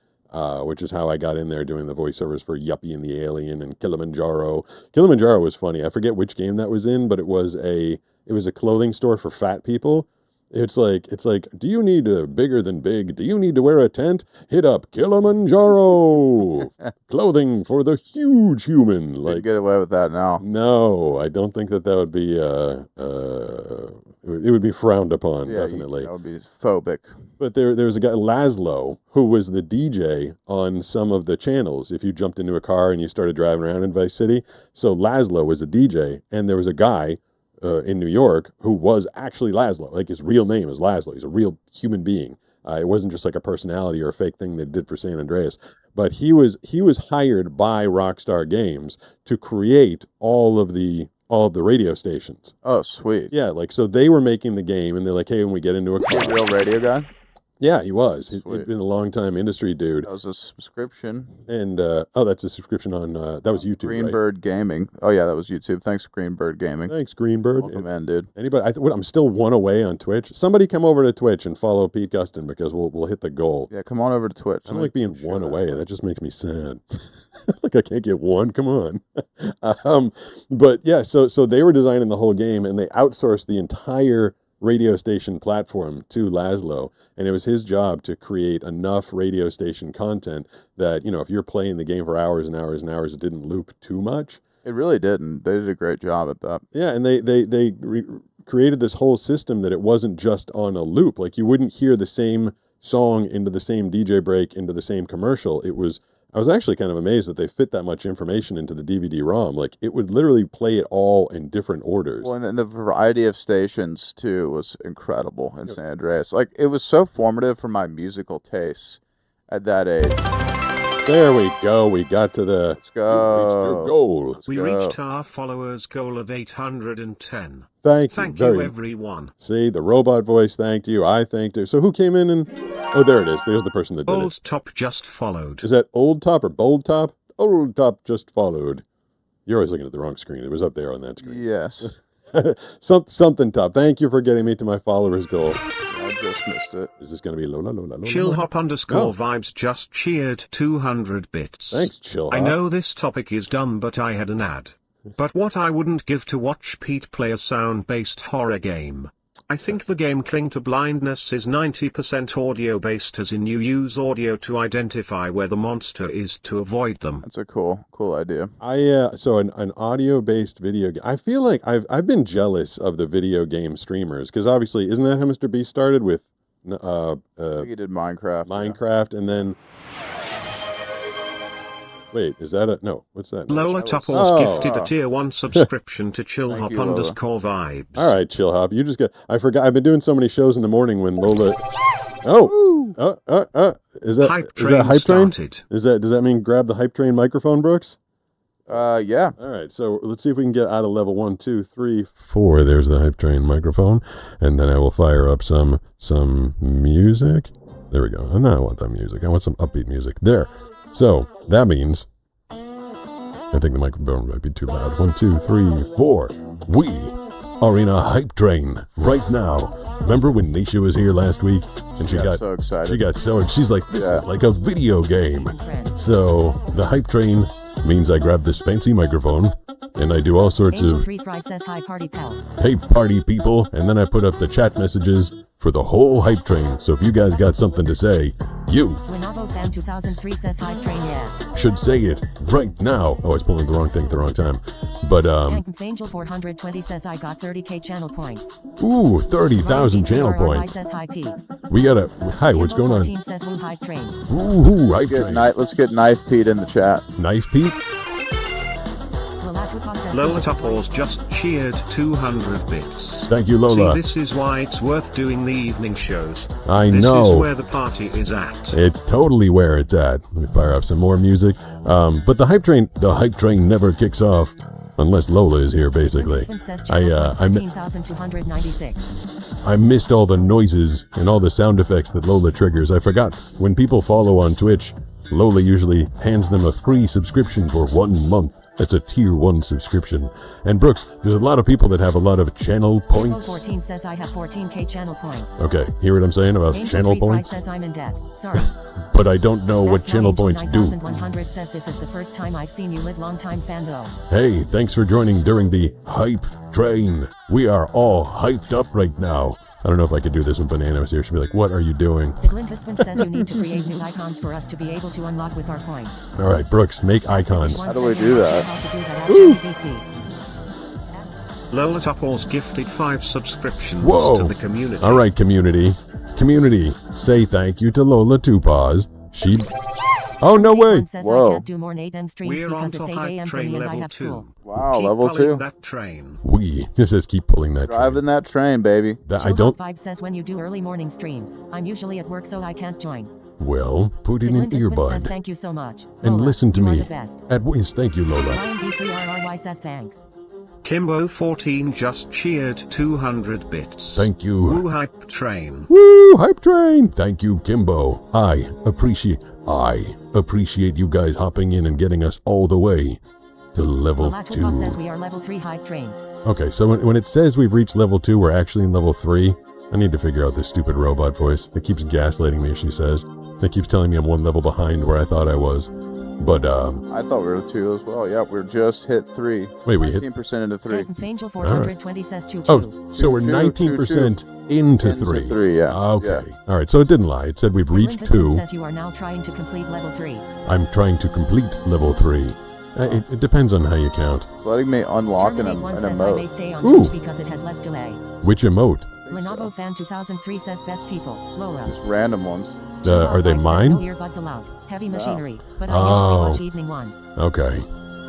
which is how I got in there doing the voiceovers for Yuppie and the Alien and Kilimanjaro. Kilimanjaro was funny. I forget which game that was in, but it was a clothing store for fat people. It's like, do you need a bigger than big? Do you need to wear a tent? Hit up Kilimanjaro. Clothing for the huge human. Like, you get away with that now. No, I don't think that would be, it would be frowned upon, yeah, definitely. That would be phobic. But there was a guy, Laszlo, who was the DJ on some of the channels. If you jumped into a car and you started driving around in Vice City. So Laszlo was a DJ, and there was a guy in New York who was actually Laszlo. Like, his real name is Laszlo. He's a real human being. It wasn't just like a personality or a fake thing they did for San Andreas. But he was hired by Rockstar Games to create all of the radio stations. Oh, sweet. Yeah, like, so they were making the game, and they're like, hey, when we get into a car. A real radio guy? Yeah, he was. He'd been a long-time industry dude. That was a subscription. And, that's a subscription on, that was YouTube, Greenbird right? Gaming. Oh, yeah, that was YouTube. Thanks, Greenbird Gaming. Thanks, Greenbird. Welcome in, dude. Anybody? I'm still 1 away on Twitch. Somebody come over to Twitch and follow Pete Gustin because we'll hit the goal. Yeah, come on over to Twitch. I don't like being 1 away. That just makes me sad. Like, I can't get 1. Come on. But, yeah, so they were designing the whole game, and they outsourced the entire radio station platform to Laszlo, and it was his job to create enough radio station content that, you know, if you're playing the game for hours and hours and hours, it didn't loop too much. It really didn't. They did a great job at that. Yeah, and they created this whole system that it wasn't just on a loop. Like, you wouldn't hear the same song into the same DJ break into the same commercial. I was actually kind of amazed that they fit that much information into the DVD-ROM. Like, it would literally play it all in different orders. Well, and then the variety of stations, too, was incredible in San Andreas. Like, it was so formative for my musical tastes at that age. There we go. We got to the... Let's go. We reached your goal. We reached our followers' goal of 810. Thank you, everyone. See, the robot voice thanked you. I thanked you. So who came in and... Oh, there it is. There's the person that did Old it. Top just followed. Is that Old Top or Bold Top? Old Top just followed. You're always looking at the wrong screen. It was up there on that screen. Yes. Something Top. Thank you for getting me to my followers' goal. I just missed it. Is this going to be Lola? Chillhop_vibes just cheered 200 bits. Thanks, Chillhop. I know this topic is done, but I had an ad. But what I wouldn't give to watch Pete play a sound-based horror game. I think the game Cling to Blindness is 90% audio-based, as in you use audio to identify where the monster is to avoid them. That's a cool idea. So an audio-based video game. I feel like I've been jealous of the video game streamers, because obviously, isn't that how Mr. Beast started with? I think he did Minecraft. Minecraft, and then. Wait, is that no? What's that? Lola Tupples gifted a tier 1 subscription to Chillhop_vibes. All right, Chillhop. You just get. I forgot. I've been doing so many shows in the morning when Lola. Is that Hype is that hype train? Started. Does that mean grab the hype train microphone, Brooks? Yeah. All right, so let's see if we can get out of level 1, 2, 3, 4. There's the hype train microphone, and then I will fire up some music. There we go. And I want that music. I want some upbeat music. There. So that means I think the microphone might be too loud. 1, 2, 3, 4. We are in a hype train right now. Remember when Necia was here last week and she got so excited? She got so she's like, this is like a video game. So the hype train means I grab this fancy microphone and I do all sorts Angel of Free Fry says hi party pal. hey party people, and then I put up the chat messages for the whole hype train. So if you guys got something to say, you Winavo Fan 2003 says hype train yeah. should say it right now. Oh, I was pulling the wrong thing at the wrong time. But Angel 420 says I got 30k channel points. ooh, 30,000 channel points. Says hi P. We got hi, what's going on? 14 says woo hype train. Ooh, hype train. Let's get Knife Pete in the chat. Knife Pete? Lola Tupples just cheered 200 bits. Thank you, Lola. See, this is why it's worth doing the evening shows. I this know. This is where the party is at. It's totally where it's at. Let me fire up some more music. But the hype train never kicks off unless Lola is here, basically. I missed all the noises and all the sound effects that Lola triggers. I forgot. When people follow on Twitch, Lola usually hands them a free subscription for 1 month. That's a tier 1 subscription. And Brooks, there's a lot of people that have a lot of channel points. 14 says I have 14k channel points. Okay, hear what I'm saying about Angel channel points? says I'm in debt. Sorry. But I don't know what channel points do. 9100 says this is the first time I've seen you live. Long time fan though. Hey, thanks for joining during the hype train. We are all hyped up right now. I don't know if I could do this when Banana was here. She'd be like, what are you doing? The Glint husband says you need to create new icons for us to be able to unlock with our points. All right, Brooks, make icons. How do we do that? Lola Tupples gifted 5 subscriptions Whoa. to the community. All right, community. Community, say thank you to Lola Tupaws. She... Oh, no way. Whoa. I can't do more than 8 AM streams We're because on it's to 8 AM hype for me train and I level have 2. school. Wow, Keep level pulling 2. that train. It says keep pulling that train. Driving that train, baby. I don't... Vibe says when you do early morning streams, I'm usually at work so I can't join. Well, put in an Says earbud. thank you so much. And Lola, listen to you are me. the best. At least, thank you, Lola. Ryan B3RRY says thanks. Kimbo14 just cheered 200 bits. Thank you. Woo hype train. Woo, hype train. Thank you, Kimbo. I appreciate you guys hopping in and getting us all the way to level 2. says we are level 3 hype train. Okay, so when it says we've reached level 2, we're actually in level 3. I need to figure out this stupid robot voice. It keeps gaslighting me, she says. It keeps telling me I'm 1 level behind where I thought I was. But I thought we were 2 as well. Yeah, we're just hit 3. Wait, we hit 19% into 3. Angel 420 says choo choo. Oh, so we're 19% into 3. 3, yeah. Okay. Yeah. All right. So it didn't lie. It said we've reached 2. Says you are now trying to complete level 3. I'm trying to complete level 3. It depends on how you count. It's letting me unlock an says I may emote. stay on Ooh. Twitch because it has less delay. Which emote? Lenovo Fan 2003 says best people. Lola. Just random ones. Are they mine? No earbuds allowed. Heavy machinery. But I Oh. usually watch evening ones. Okay.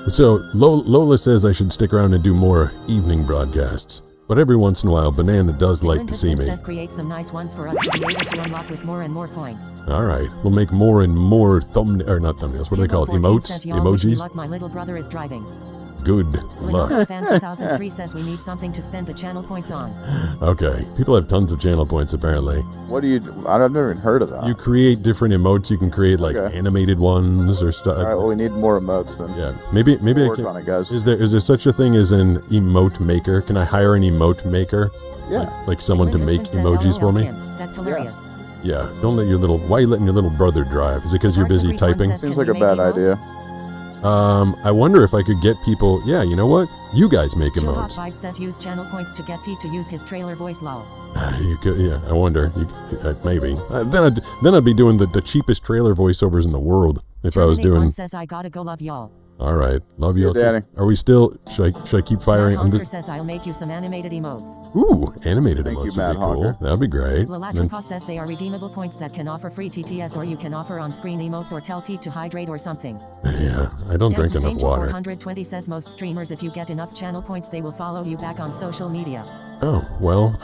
So Lola says I should stick around and do more evening broadcasts. But every once in a while, Banana does like to see me. Says create some nice ones for us to be able to unlock with more and more coin. All right. We'll make more and more not thumbnails. What are they called? Emotes? Says, wish me Emojis? luck, my little brother is driving. Good luck. Lenovo Fan 2003 says we need something to spend the channel points on. Okay. People have tons of channel points, apparently. What do you do? I've never even heard of that. You create different emotes. You can create, like, Okay. animated ones or stuff. All right, well, we need more emotes then. Yeah. Maybe We'll I work can... on it, guys. Is there such a thing as an emote maker? Can I hire an emote maker? Yeah. Like someone to make Says, emojis for LOL, me? Kim. That's hilarious. Yeah. Don't let your little... Why are you letting your little brother drive? Is it because you're busy Mark Everyone typing? says, Seems can like we a make bad emotes? idea. I wonder if I could get people... Yeah, you know what? You guys make Chill Hot emotes. Vibe says use channel points to get Pete to use his trailer voice lol. You could, yeah, I wonder. Maybe. Then I'd be doing the cheapest trailer voiceovers in the world if I was Terminate doing... One says I gotta go love y'all. All right. Love See you. you, Daddy. Are we still... Should I keep firing? Matt Honker says I'll make you some animated emotes. Ooh, animated Thank you, emotes Matt would be cool. Honker. That'd be great. Then- Lalatropa says they are redeemable points that can offer free TTS or you can offer on-screen emotes or tell Pete to hydrate or something. Yeah, I don't drink enough Angel water. 420 says most streamers if you get enough channel points they will follow you back on social media. Oh, well,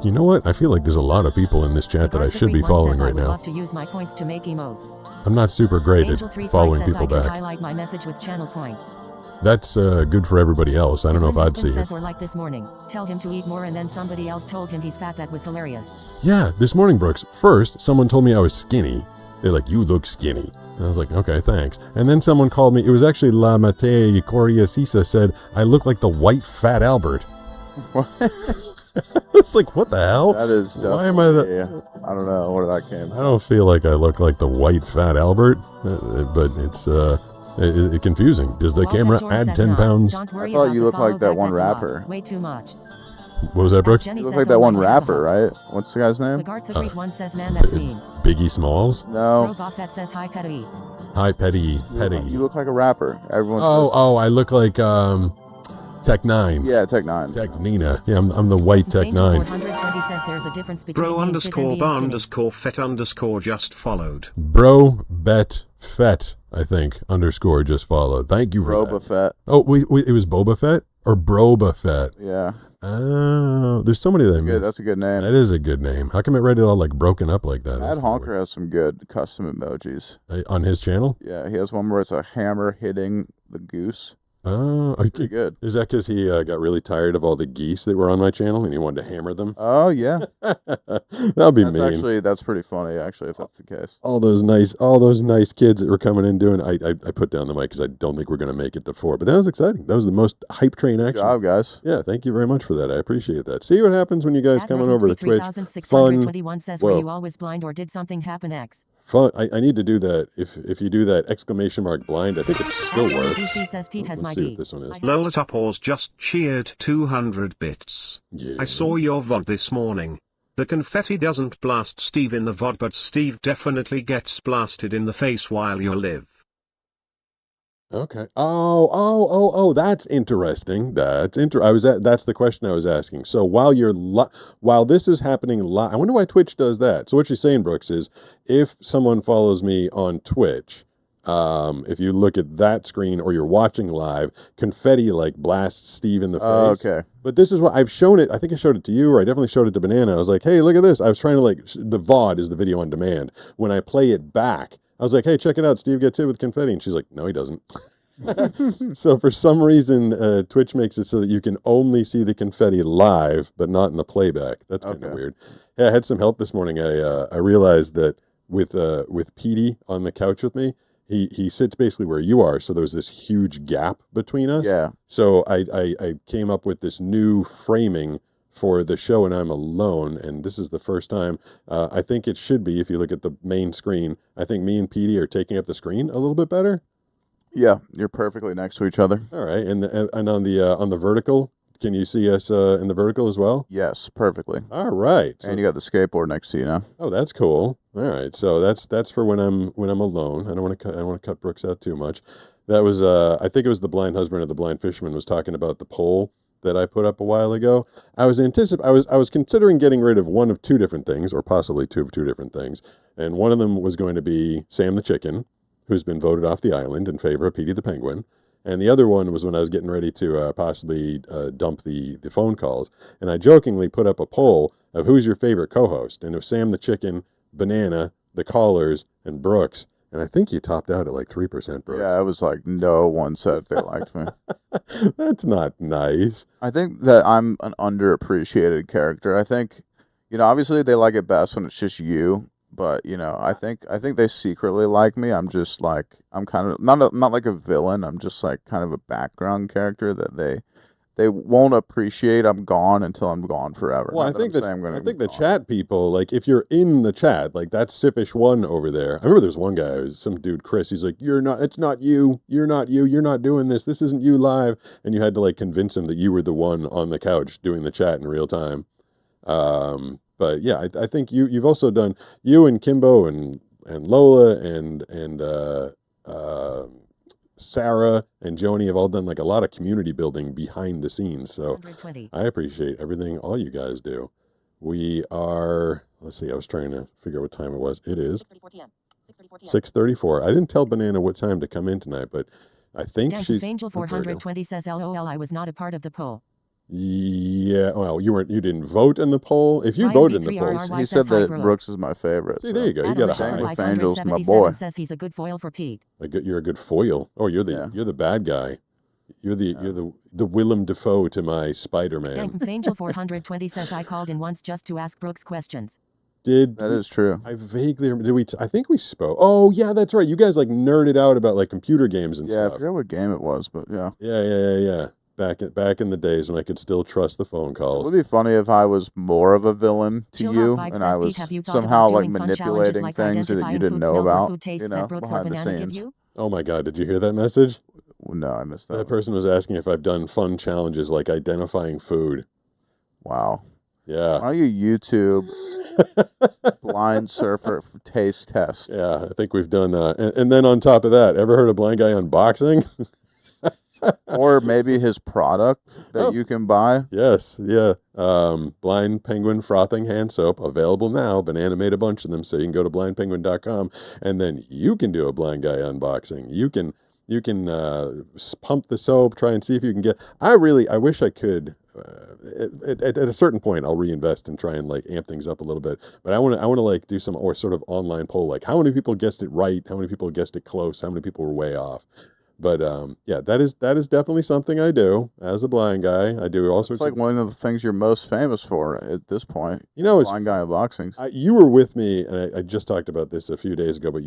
you know what? I feel like there's a lot of people in this chat that I should be following right I would now. love to use my points to make emotes. I'm not super great Angel at 35 following says people I can back. highlight my message with channel points. That's good for everybody else. I don't know if I'd see it. Says, or like this morning, tell him to eat more and then somebody else told him he's fat. That was hilarious. Yeah, this morning, Brooks. First, someone told me I was skinny. They're like, you look skinny. And I was like, okay, thanks. And then someone called me. It was actually La Mate Coria Sisa said, I look like the white fat Albert. What? It's like, what the hell? That is Why am I the... definitely- I don't know where that came I from. don't feel like I look like the white fat Albert, but it's confusing. Does the Walter camera Jordan add says 10 not. pounds? Don't worry I thought about you the looked like follow that back, one that's a lot. rapper. Way too much. What was that, Brooks? Jenny You look says, like that oh, one my rapper, God. right? What's the guy's name? Lagarde the Greek one says, man, that's mean. Biggie Smalls? No. Bro Buffett says, hi, Petty. Hi, Petty. You look like a rapper. Everyone says. Oh, I look like Tech 9. Yeah, Tech 9. Tech Nina. Yeah, I'm the white Tech Angel 9. 420 says there's a difference between Bro being fit underscore and bar being underscore fet underscore just followed. Bro Bet Fett, I think, underscore just followed. Thank you for Boba that. Fett. Oh, it was Boba Fett or Broba Fett? Yeah. Oh, there's so many that I missed. That's a good name. That is a good name. How come it read it all like broken up like that? Matt Honker has some good custom emojis. On his channel? Yeah, he has one where it's a hammer hitting the goose. Oh, Pretty good. Is that because he got really tired of all the geese that were on my channel and he wanted to hammer them? Oh yeah, That'd be mean. That's pretty funny actually if that's the case. All those nice kids that were coming in doing. I put down the mic because I don't think we're going to make it to 4. But that was exciting. That was the most hype train action. Good job, guys. Yeah, thank you very much for that. I appreciate that. See what happens when you guys come on over to Twitch. 3621 says, were Whoa. you always blind or did something happen X? Fun. I need to do that. If you do that exclamation mark blind, I think it still works. DC says Pete has my Let's see D. what this one is. Lola Topors just cheered 200 bits. Yeah. I saw your VOD this morning. The confetti doesn't blast Steve in the VOD, but Steve definitely gets blasted in the face while you live. Okay. Oh, that's interesting. That's that's the question I was asking. So while this is happening live, I wonder why Twitch does that. So what you're saying, Brooks, is if someone follows me on Twitch, if you look at that screen or you're watching live, confetti like blasts Steve in the face. Oh, okay. But this is what I've shown it. I think I showed it to you, or I definitely showed it to Banana. I was like, hey, look at this. I was trying to the VOD is the video on demand. When I play it back, I was like, hey, check it out. Steve gets hit with confetti. And she's like, no, he doesn't. So for some reason, Twitch makes it so that you can only see the confetti live, but not in the playback. That's kind of weird. Yeah, I had some help this morning. I realized that with Petey on the couch with me, he sits basically where you are. So there was this huge gap between us. Yeah. So I came up with this new framing for the show and I'm alone, and this is the first time. I think it should be, if you look at the main screen, I think me and Petey are taking up the screen a little bit better. Yeah, you're perfectly next to each other. All right, and on the vertical, can you see us in the vertical as well? Yes, perfectly. All right. And you got the skateboard next to you now. Oh, that's cool. All right, so that's for when I'm alone. I don't want to cut Brooks out too much. That was I think it was the blind husband of the blind fisherman was talking about the poll that I put up a while ago. I was considering getting rid of one of two different things, or possibly two different things, and one of them was going to be Sam the chicken, who's been voted off the island in favor of Petey the Penguin. And the other one was when I was getting ready to possibly dump the phone calls. And I jokingly put up a poll of who's your favorite co-host. And it was Sam the Chicken, Banana, the Callers, and Brooks. And I think you topped out at like 3%, Brooks. Yeah, it was like no one said they liked me. That's not nice. I think that I'm an underappreciated character. I think, obviously they like it best when it's just you. But I think they secretly like me. I'm just like I'm kind of not like a villain. I'm just like kind of a background character that they won't appreciate. I'm gone until I'm gone forever. Well, I think the chat people, like if you're in the chat, like that's Siffish1 over there. I remember there's one guy, some dude Chris. He's like, it's not you. You're not you. You're not doing this. This isn't you live. And you had to like convince him that you were the one on the couch doing the chat in real time. But yeah, I think you've also done, you and Kimbo and Lola and Sarah and Joni have all done like a lot of community building behind the scenes. So I appreciate everything all you guys do. We are, let's see, I was trying to figure out what time it was. It is 6:34. I didn't tell Banana what time to come in tonight, but I think she's... Angel 420 says, LOL, I was not a part of the poll. Yeah, well, you didn't vote in the poll. If you voted in the poll, he said that Brooks is my favorite. See, there you go. You got a high. With Angel's my boy. Says he's a good foil for Pete. You're a good foil. Oh, you're the bad guy. You're the Willem Dafoe to my Spider-Man. Angel 420 says I called in once just to ask Brooks questions. That is true. I vaguely remember. I think we spoke. Oh yeah, that's right. You guys like nerded out about like computer games and stuff. Yeah, I forget what game it was, but yeah. Yeah. Back in the days when I could still trust the phone calls. It would be funny if I was more of a villain to you, and I was somehow like manipulating things that you didn't know about, behind the scenes. Oh my God, did you hear that message? No, I missed that. That person was asking if I've done fun challenges like identifying food. Wow. Yeah. Why don't you YouTube blind surfer taste test? Yeah, I think we've done and then on top of that, ever heard of Blind Guy Unboxing? Or maybe his product that you can buy. Yes, yeah. Blind Penguin Frothing Hand Soap, available now. Banana made a bunch of them, so you can go to blindpenguin.com, and then you can do a Blind Guy unboxing. You can pump the soap, try and see if you can get... I wish I could... At a certain point, I'll reinvest and try and like amp things up a little bit. But I want to like do some or sort of online poll, like how many people guessed it right, how many people guessed it close, how many people were way off. But yeah, that is definitely something I do as a blind guy. I do all sorts. It's like one of the things you're most famous for at this point. It's blind guy unboxings. You were with me, and I just talked about this a few days ago. But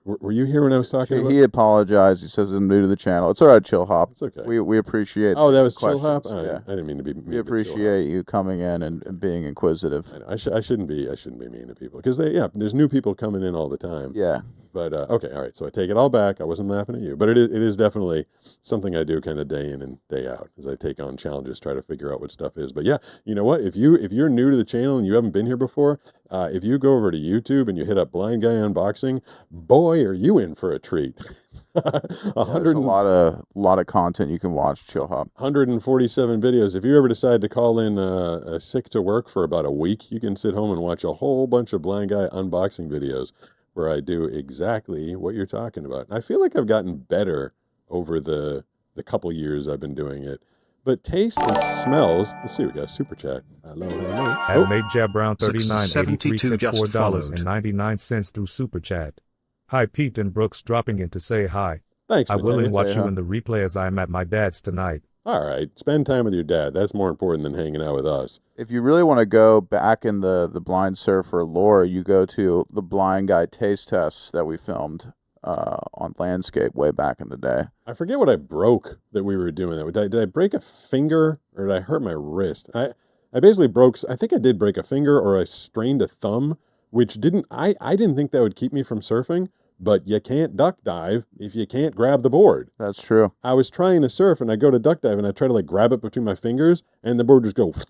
were you here when I was talking? He apologized. He says I'm new to the channel. It's all right, Chill Hop. It's okay. We appreciate. Oh, that was Chill Hop. Yeah. I didn't mean to be. We appreciate you coming in and being inquisitive. I shouldn't be mean to people because there's new people coming in all the time. Yeah. But okay, all right. So I take it all back. I wasn't laughing at you, but it is definitely something I do kind of day in and day out as I take on challenges, try to figure out what stuff is. But yeah, you know what? If you're new to the channel and you haven't been here before, if you go over to YouTube and you hit up Blind Guy Unboxing, boy, are you in for a treat. There's a lot of content you can watch, Chill Hop. 147 videos. If you ever decide to call in sick to work for about a week, you can sit home and watch a whole bunch of Blind Guy unboxing videos where I do exactly what you're talking about. I feel like I've gotten better over the couple years I've been doing it. But taste and smells. Let's see, we got a super chat. Hello. At Made Jab Brown 3983 tipped $4.99 through super chat. Hi, Pete and Brooks dropping in to say hi. Thanks. I will watch you in the replay as I am at my dad's tonight. All right, spend time with your dad. That's more important than hanging out with us. If you really want to go back in the blind surfer lore, you go to the blind guy taste tests that we filmed on Landscape way back in the day. I forget what I broke that we were doing. Did I break a finger or did I hurt my wrist? I basically broke. I think I did break a finger or I strained a thumb, which didn't. I didn't think that would keep me from surfing. But you can't duck dive if you can't grab the board. That's true. I was trying to surf and I go to duck dive and I try to like grab it between my fingers and the board just goes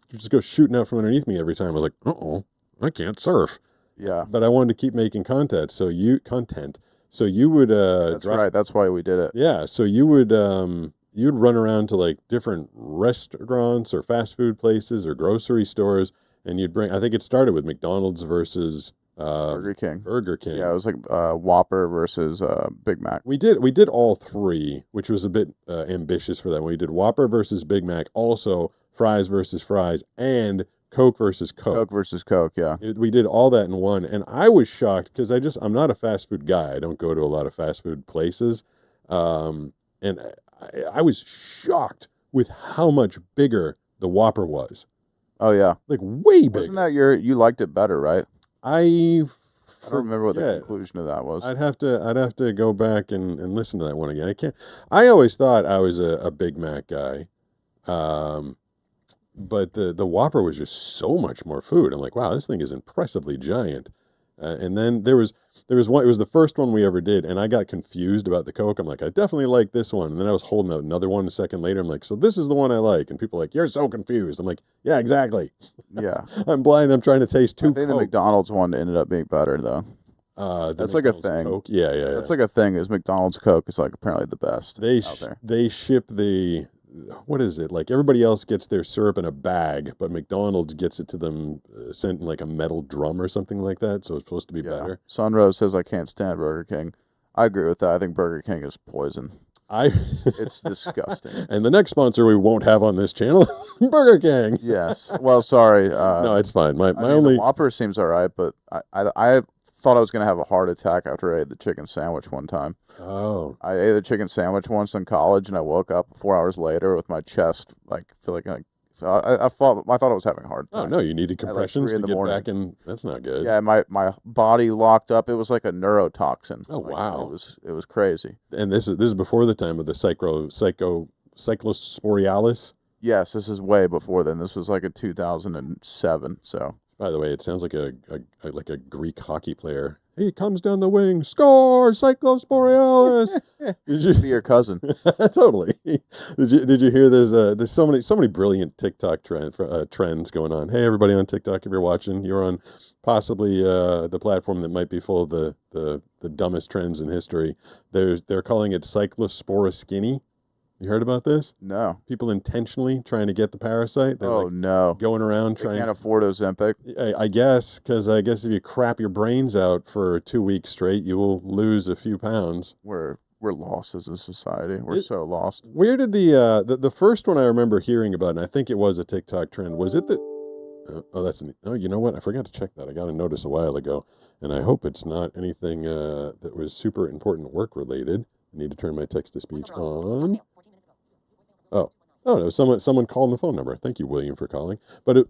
shooting out from underneath me every time. I was like, uh-oh, I can't surf. Yeah. But I wanted to keep making content. So you would That's right. That's why we did it. Yeah. So you'd run around to like different restaurants or fast food places or grocery stores and you'd bring, I think it started with McDonald's versus Burger King. Burger King. Yeah, it was like Whopper versus Big Mac. We did all three, which was a bit ambitious for that. We did Whopper versus Big Mac, also fries versus fries, and Coke versus Coke. Coke versus Coke, yeah. We did all that in one, and I was shocked because I'm not a fast food guy. I don't go to a lot of fast food places, and I was shocked with how much bigger the Whopper was. Oh yeah, like way bigger. Wasn't that you liked it better, right? I don't remember what the conclusion of that was. I'd have to go back and listen to that one again. I always thought I was a Big Mac guy, but the Whopper was just so much more food. I'm like, wow, this thing is impressively giant. And then there was one. It was the first one we ever did, and I got confused about the Coke. I'm like, I definitely like this one. And then I was holding out another one a second later. I'm like, so this is the one I like. And people are like, you're so confused. I'm like, yeah, exactly. Yeah, I'm blind. I'm trying to taste two. I think the McDonald's one ended up being better though. That's like a thing. Coke? Yeah. That's like a thing. Is McDonald's Coke is like apparently the best out there. They ship the. What is it? Like everybody else gets their syrup in a bag, but McDonald's gets it to them sent in like a metal drum or something like that. So it's supposed to be better. Sunrose says I can't stand Burger King. I agree with that. I think Burger King is poison. It's disgusting. And the next sponsor we won't have on this channel, Burger King. Yes. Well, sorry. No, it's fine. My the only Whopper seems all right, but I thought I was going to have a heart attack after I ate the chicken sandwich one time. Oh. I ate the chicken sandwich once in college, and I woke up 4 hours later with my chest, I thought I was having a heart attack. Oh, no, you needed compressions like to get back in. That's not good. Yeah, my body locked up. It was like a neurotoxin. Oh, wow. It was crazy. And this is before the time of the cyclosporialis. Yes, this is way before then. This was like in 2007, so. By the way, it sounds like a Greek hockey player. He comes down the wing, score, Cyclosporialis. Did you be your cousin? Totally. Did you hear there's so many brilliant TikTok trends going on. Hey, everybody on TikTok, if you're watching, you're on possibly the platform that might be full of the dumbest trends in history. They're calling it Cyclosporoskinny. You heard about this? No. People intentionally trying to get the parasite. They're no. Going around trying. They can't afford Ozempic. I guess, because I guess if you crap your brains out for 2 weeks straight, you will lose a few pounds. We're lost as a society. We're so lost. Where did the first one I remember hearing about, and I think it was a TikTok trend, was it that? You know what? I forgot to check that. I got a notice a while ago, and I hope it's not anything that was super important work related. I need to turn my text to speech on. Oh, no, someone calling the phone number. Thank you, William, for calling. But what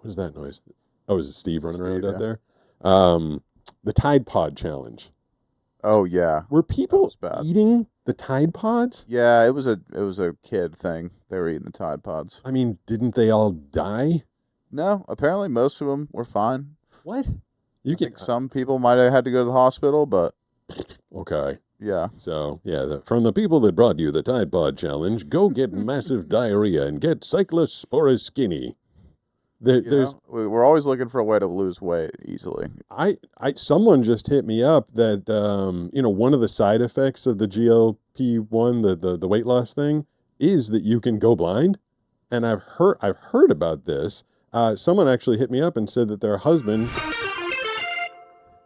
is that noise? Oh, is it Steve running around out there? The Tide Pod Challenge. Oh, yeah. Were people eating the Tide Pods? Yeah, it was a kid thing. They were eating the Tide Pods. I mean, didn't they all die? No, apparently most of them were fine. What? I think some people might have had to go to the hospital, but... Okay. Yeah. So, yeah, from the people that brought you the Tide Pod Challenge, go get massive diarrhea and get Cyclosporoskinny. We're always looking for a way to lose weight easily. Someone just hit me up that, one of the side effects of the GLP-1, the weight loss thing, is that you can go blind. And I've heard about this. Someone actually hit me up and said that their husband...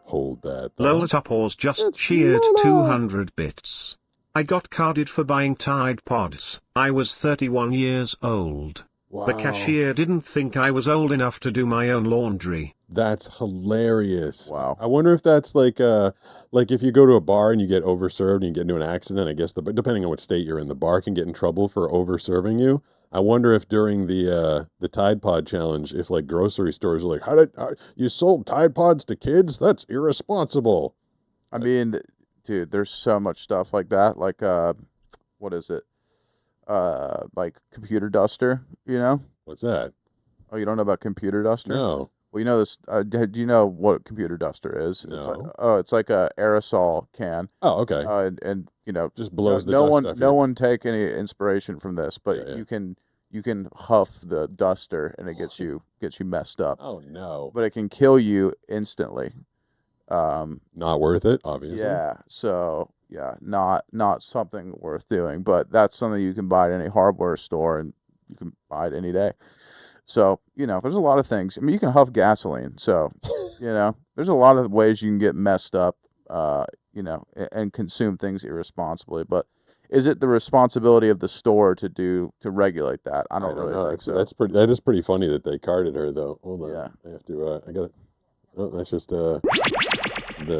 Hold that. Lolatopause just cheered 200 bits. I got carded for buying Tide Pods. I was 31 years old. Wow. The cashier didn't think I was old enough to do my own laundry. That's hilarious. Wow. I wonder if that's like if you go to a bar and you get overserved and you get into an accident, I guess depending on what state you're in, the bar can get in trouble for overserving you. I wonder if during the Tide Pod Challenge, if like grocery stores are like, how you sold Tide Pods to kids? That's irresponsible. I mean, dude, there's so much stuff like that. Like, what is it? Like computer duster, you know? What's that? Oh, you don't know about computer duster? No. Well, you know this. Do you know what computer duster is? It's No. like, it's like a aerosol can. Oh, okay. And you know, Just blows the no dust one, off no your- one take any inspiration from this, but Yeah, yeah. you can huff the duster and it gets you messed up. Oh no. But it can kill you instantly. Not worth it, obviously. Yeah. So yeah, not something worth doing. But that's something you can buy at any hardware store, and you can buy it any day. So, you know, there's a lot of things. I mean, you can huff gasoline. So, you know, there's a lot of ways you can get messed up, you know, and consume things irresponsibly. But is it the responsibility of the store to regulate that? I don't really think so. That is pretty funny that they carded her, though. Hold on. Yeah. I have to, I got it. Oh, that's just,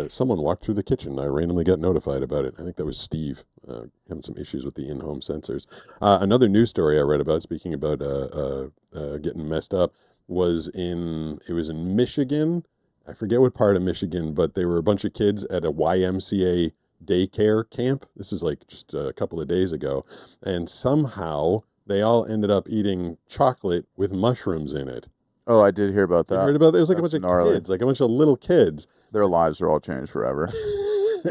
someone walked through the kitchen. I randomly got notified about it. I think that was Steve, having some issues with the in-home sensors. Another news story I read about, speaking about getting messed up, was in Michigan. I forget what part of Michigan, but they were a bunch of kids at a YMCA daycare camp. This is like just a couple of days ago. And somehow they all ended up eating chocolate with mushrooms in it. Oh, I did hear about that. You heard about that? It was like That's a bunch gnarly. of kids, like a bunch of little kids. Their lives are all changed forever.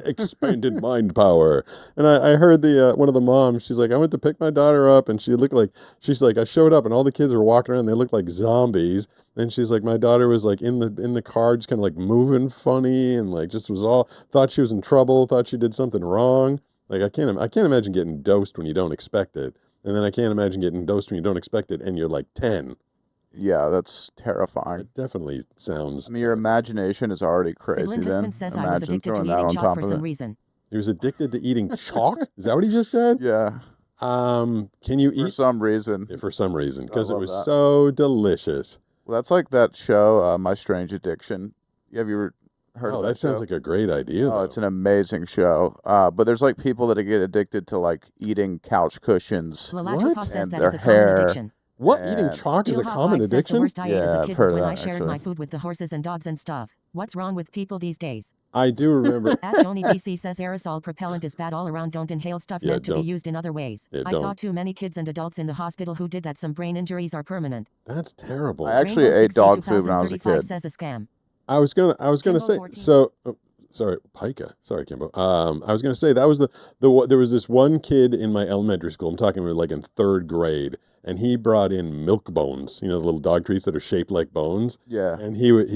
Expanded mind power. And I heard the one of the moms, she's like, I went to pick my daughter up, and she's like, I showed up and all the kids were walking around, they looked like zombies. And she's like, my daughter was like in the car, just kind of like moving funny, and like just thought she was in trouble, thought she did something wrong. Like I can't imagine getting dosed when you don't expect it. And then I can't imagine getting dosed when you don't expect it and you're like 10. Yeah, that's terrifying. It definitely sounds. I mean, your imagination is already crazy. Then says I was imagine addicted to throwing that eating on chalk top for of some it. reason. He was addicted to eating chalk? Is that what he just said? Yeah. Can you eat for some reason? Yeah, for some reason, because it love was that. so delicious. Well, that's like that show, My Strange Addiction. Have you ever heard of Oh, that? that sounds show? like a great idea. Oh, though. it's an amazing show. But there's like people that get addicted to like eating couch cushions Lalatra says and that their is a common hair. addiction. What? and- Eating chalk is a Jill common Hopkins says the addiction? worst I ate as a I've kid heard was of when that, I shared actually. my food with the horses and dogs and stuff. What's wrong with people these days? I do remember. At Joni BC says aerosol propellant is bad all around. Don't inhale stuff Yeah, meant to be don't. used in other ways. Yeah, I saw don't. too many kids and adults in the hospital who did that. Some brain injuries are permanent. That's terrible. I actually ate dog food when I was a 2035 kid. says a scam. I was gonna Kimbo say 14. so. Sorry, Pika. Sorry, Kimbo. I was gonna say that was there was this one kid in my elementary school. I'm talking about like in 3rd grade, and he brought in milk bones. You know, the little dog treats that are shaped like bones. Yeah. And he was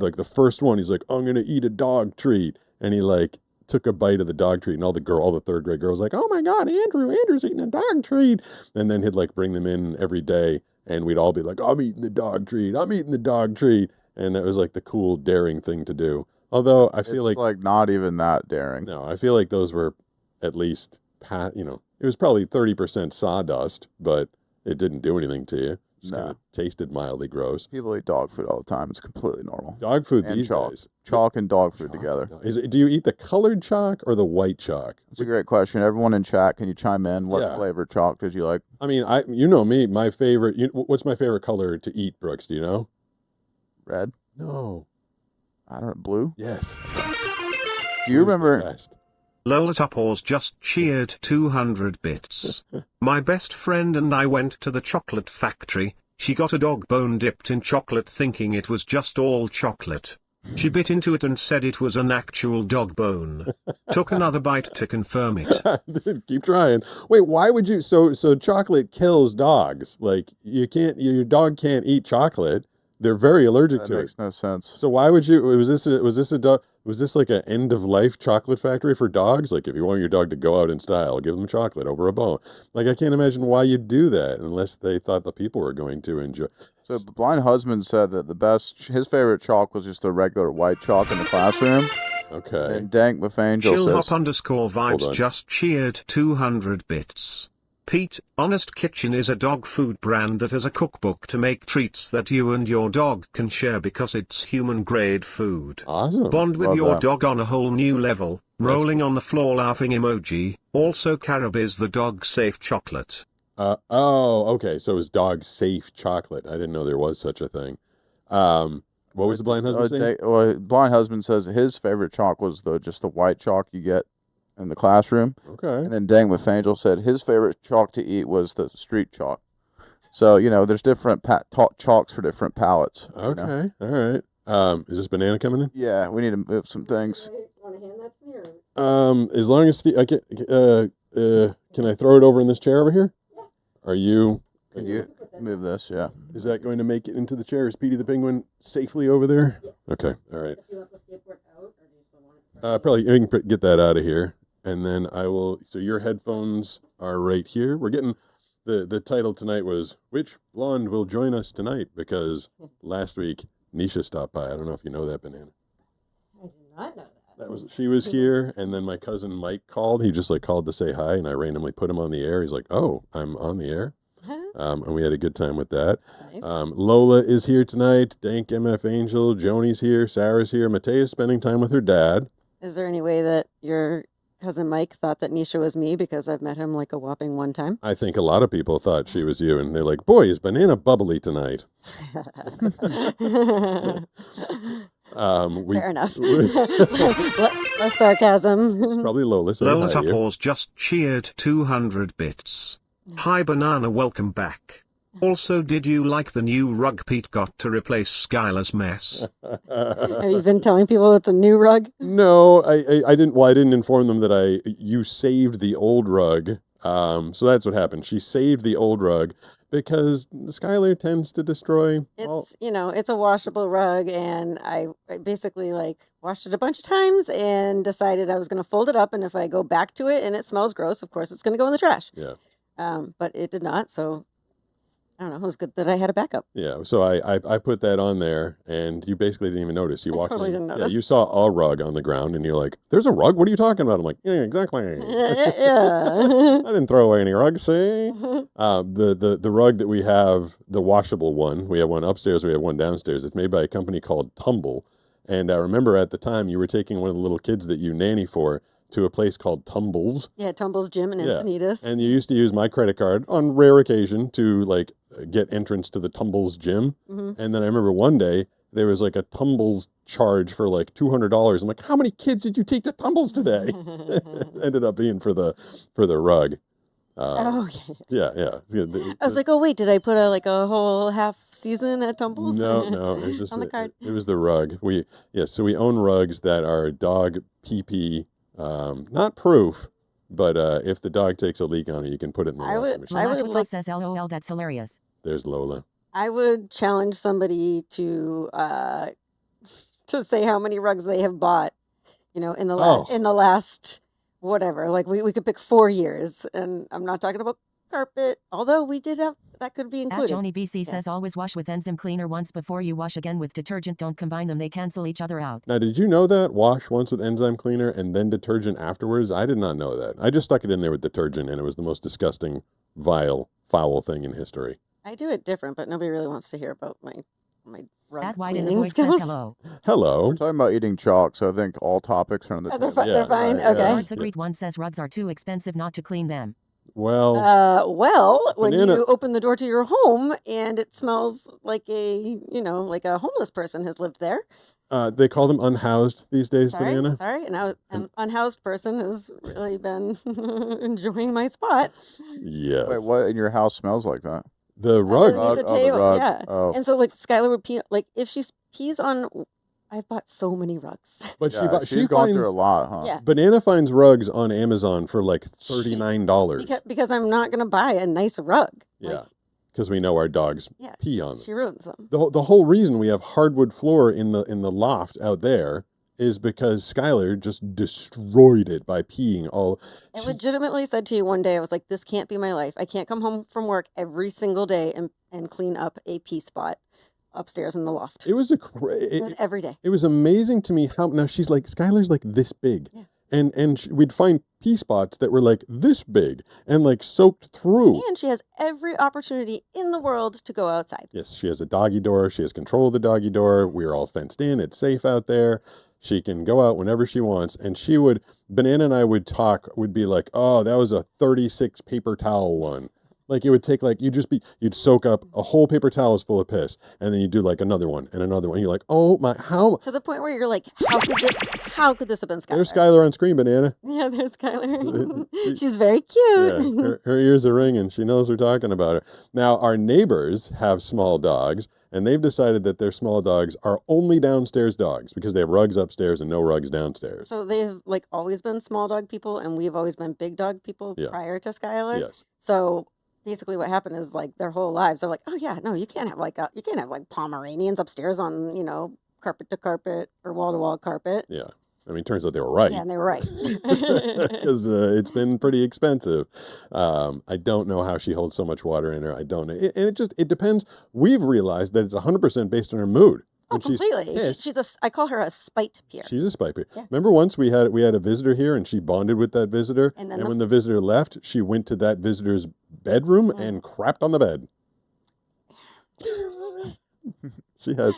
like the first one. He's like, I'm gonna eat a dog treat, and he like took a bite of the dog treat, and all the 3rd grade girls like, oh my God, Andrew's eating a dog treat, and then he'd like bring them in every day, and we'd all be like, I'm eating the dog treat, and that was like the cool, daring thing to do. Although I feel It's like not even that daring. no, I feel like those were at least it was probably 30% sawdust, but it didn't do anything to you. Just No. kind of tasted mildly gross. People eat dog food all the time. It's completely normal. Dog food And these chalk. days. Chalk and dog food Chalk. together. Do you eat the colored chalk or the white chalk? That's a great question. Everyone in chat, can you chime in? What Yeah. flavor chalk did you like? I mean, you know me, my favorite. What's my favorite color to eat, Brooks? Do you know? Red? No. I don't know. Blue? Yes. Do you remember? Best. Lolatopause just cheered 200 bits. My best friend and I went to the chocolate factory. She got a dog bone dipped in chocolate thinking it was just all chocolate. She bit into it and said it was an actual dog bone. Took another bite to confirm it. Dude, keep trying. Wait, why would you? So chocolate kills dogs. Like your dog can't eat chocolate. They're very allergic That to makes it. no sense. So why would you? Was this like an end of life chocolate factory for dogs? Like if you want your dog to go out in style, give them chocolate over a bone. Like I can't imagine why you'd do that unless they thought the people were going to enjoy. So Blind Husband said that his favorite chalk was just the regular white chalk in the classroom. Okay. And Dank with Angel Chillhop says, _ Hold vibes on. just cheered 200 bits. Pete, Honest Kitchen is a dog food brand that has a cookbook to make treats that you and your dog can share because it's human grade food. Awesome. Bond with Love your that. dog on a whole new level. Rolling on the floor laughing emoji. Also Carob is the dog safe chocolate. Okay. So it's dog safe chocolate. I didn't know there was such a thing. What was the blind husband saying? Blind Husband says his favorite chalk was just the white chalk you get in the classroom. Okay. And then Dang with Angel said his favorite chalk to eat was the street chalk. So, there's different chalks for different palettes. Okay, all right. Is this banana coming in? Yeah, we need to move some things. As long as I can I throw it over in this chair over here? Are you? Can you move this? Yeah. Is that going to make it into the chair? Is Petey the Penguin safely over there? Okay, all right. Probably you can get that out of here, and then I will. So your headphones are right here. We're getting the title tonight was "Which Blonde Will Join Us Tonight?" because last week Necia stopped by. I don't know if you know that, Banana. I did not know that. She was here, and then my cousin Mike called. He just called to say hi, and I randomly put him on the air. He's like, "Oh, I'm on the air," and we had a good time with that. Nice. Lola is here tonight. Dank MF Angel, Joni's here, Sarah's here. Matea's spending time with her dad. Is there any way that your cousin Mike thought that Necia was me because I've met him like a whopping one time? I think a lot of people thought she was you, and they're like, "Boy, is Banana bubbly tonight." Fair enough. Less sarcasm. It's probably Lola. Lola Topors just cheered 200 bits. Hi Banana, welcome back. Also, did you like the new rug Pete got to replace Skylar's mess? Have you been telling people it's a new rug? No, I didn't. Well, I didn't inform them that you saved the old rug. So that's what happened. She saved the old rug because Skylar tends to destroy. It's a washable rug, and I basically washed it a bunch of times and decided I was going to fold it up, and if I go back to it and it smells gross, of course it's going to go in the trash. Yeah. But it did not, so I don't know. It was good that I had a backup. Yeah, so I put that on there, and you basically didn't even notice. You walked totally in. didn't Yeah, notice. you saw a rug on the ground, and you're like, "There's a rug? What are you talking about?" I'm like, "Yeah, exactly. Yeah. I didn't throw away any rugs, see?" The rug that we have, the washable one, we have one upstairs, we have one downstairs. It's made by a company called Tumble, and I remember at the time you were taking one of the little kids that you nanny for to a place called Tumbles. Yeah, Tumbles Gym in Encinitas. And you used to use my credit card on rare occasion to get entrance to the Tumbles Gym. Mm-hmm. And then I remember one day there was a Tumbles charge for $200. I'm like, how many kids did you take to Tumbles today? Ended up being for the rug. Yeah. I was like, oh wait, did I put a whole half season at Tumbles? No, it was just on the card. It was the rug. So we own rugs that are dog pee. Not proof, but if the dog takes a leak on it, you can put it in the washing machine. I would says LOL, that's hilarious. There's Lola. I would challenge somebody to say how many rugs they have bought, in the last whatever. We could pick 4 years, and I'm not talking about carpet, although we did have that could be included. Joni BC says always wash with enzyme cleaner once before you wash again with detergent. Don't combine them; they cancel each other out. Now, did you know that? Wash once with enzyme cleaner and then detergent afterwards? I did not know that. I just stuck it in there with detergent, and it was the most disgusting, vile, foul thing in history. I do it different, but nobody really wants to hear about my rug White in the cleaning Void says skills. hello. Hello. We're talking about eating chalk, so I think all topics are on the table. They're fine. Right, Okay. Mark the Great One says rugs are too expensive not to clean them. Well, when Banana- you open the door to your home and it smells like a homeless person has lived there. they call them unhoused these days, Banana. Sorry, and an unhoused person has really been enjoying my spot. Yes. Wait, what in your house smells like that? The rug. Underneath the Oh, the table, rug. yeah. Oh. And so Skylar would pee, if she pees on. I've bought so many rugs. But She's gone through a lot, huh? Yeah. Banana finds rugs on Amazon for $39. Because I'm not going to buy a nice rug. Yeah. Because we know our dogs pee on them. She ruins them. The whole reason we have hardwood floor in the loft out there is because Skylar just destroyed it by peeing all. I legitimately said to you one day, I was like, this can't be my life. I can't come home from work every single day and clean up a pee spot upstairs in the loft. It was it was every day. It was amazing to me how now she's Skylar's this big. Yeah. And we'd find pee spots that were this big and soaked through. And she has every opportunity in the world to go outside. Yes, she has a doggy door. She has control of the doggy door. We're all fenced in. It's safe out there. She can go out whenever she wants. And Banana and I would be like, oh, that was a 36 paper towel one. Like it would take you'd soak up a whole paper towels full of piss, and then you do like another one and another one. You're like, oh my, how? To the point where you're like, how could this have been Skylar? There's Skylar on screen, Banana. Yeah, there's Skylar. She's very cute. Yeah, her ears are ringing. She knows we're talking about her. Now, our neighbors have small dogs, and they've decided that their small dogs are only downstairs dogs because they have rugs upstairs and no rugs downstairs. So they've like always been small dog people, and we've always been big dog people prior to Skylar. Yes. So basically, what happened is like their whole lives, they're like, oh yeah, no, you can't have like Pomeranians upstairs on carpet to carpet or wall to wall carpet. Yeah. I mean, turns out they were right. Yeah, and they were right. Because it's been pretty expensive. I don't know how she holds so much water in her. I don't know. And it depends. We've realized that it's 100% based on her mood. Oh, completely. I call her a spite peer. She's a spite peer. Yeah. Remember once we had a visitor here and she bonded with that visitor? And when the visitor left, she went to that visitor's bedroom and crapped on the bed. She has.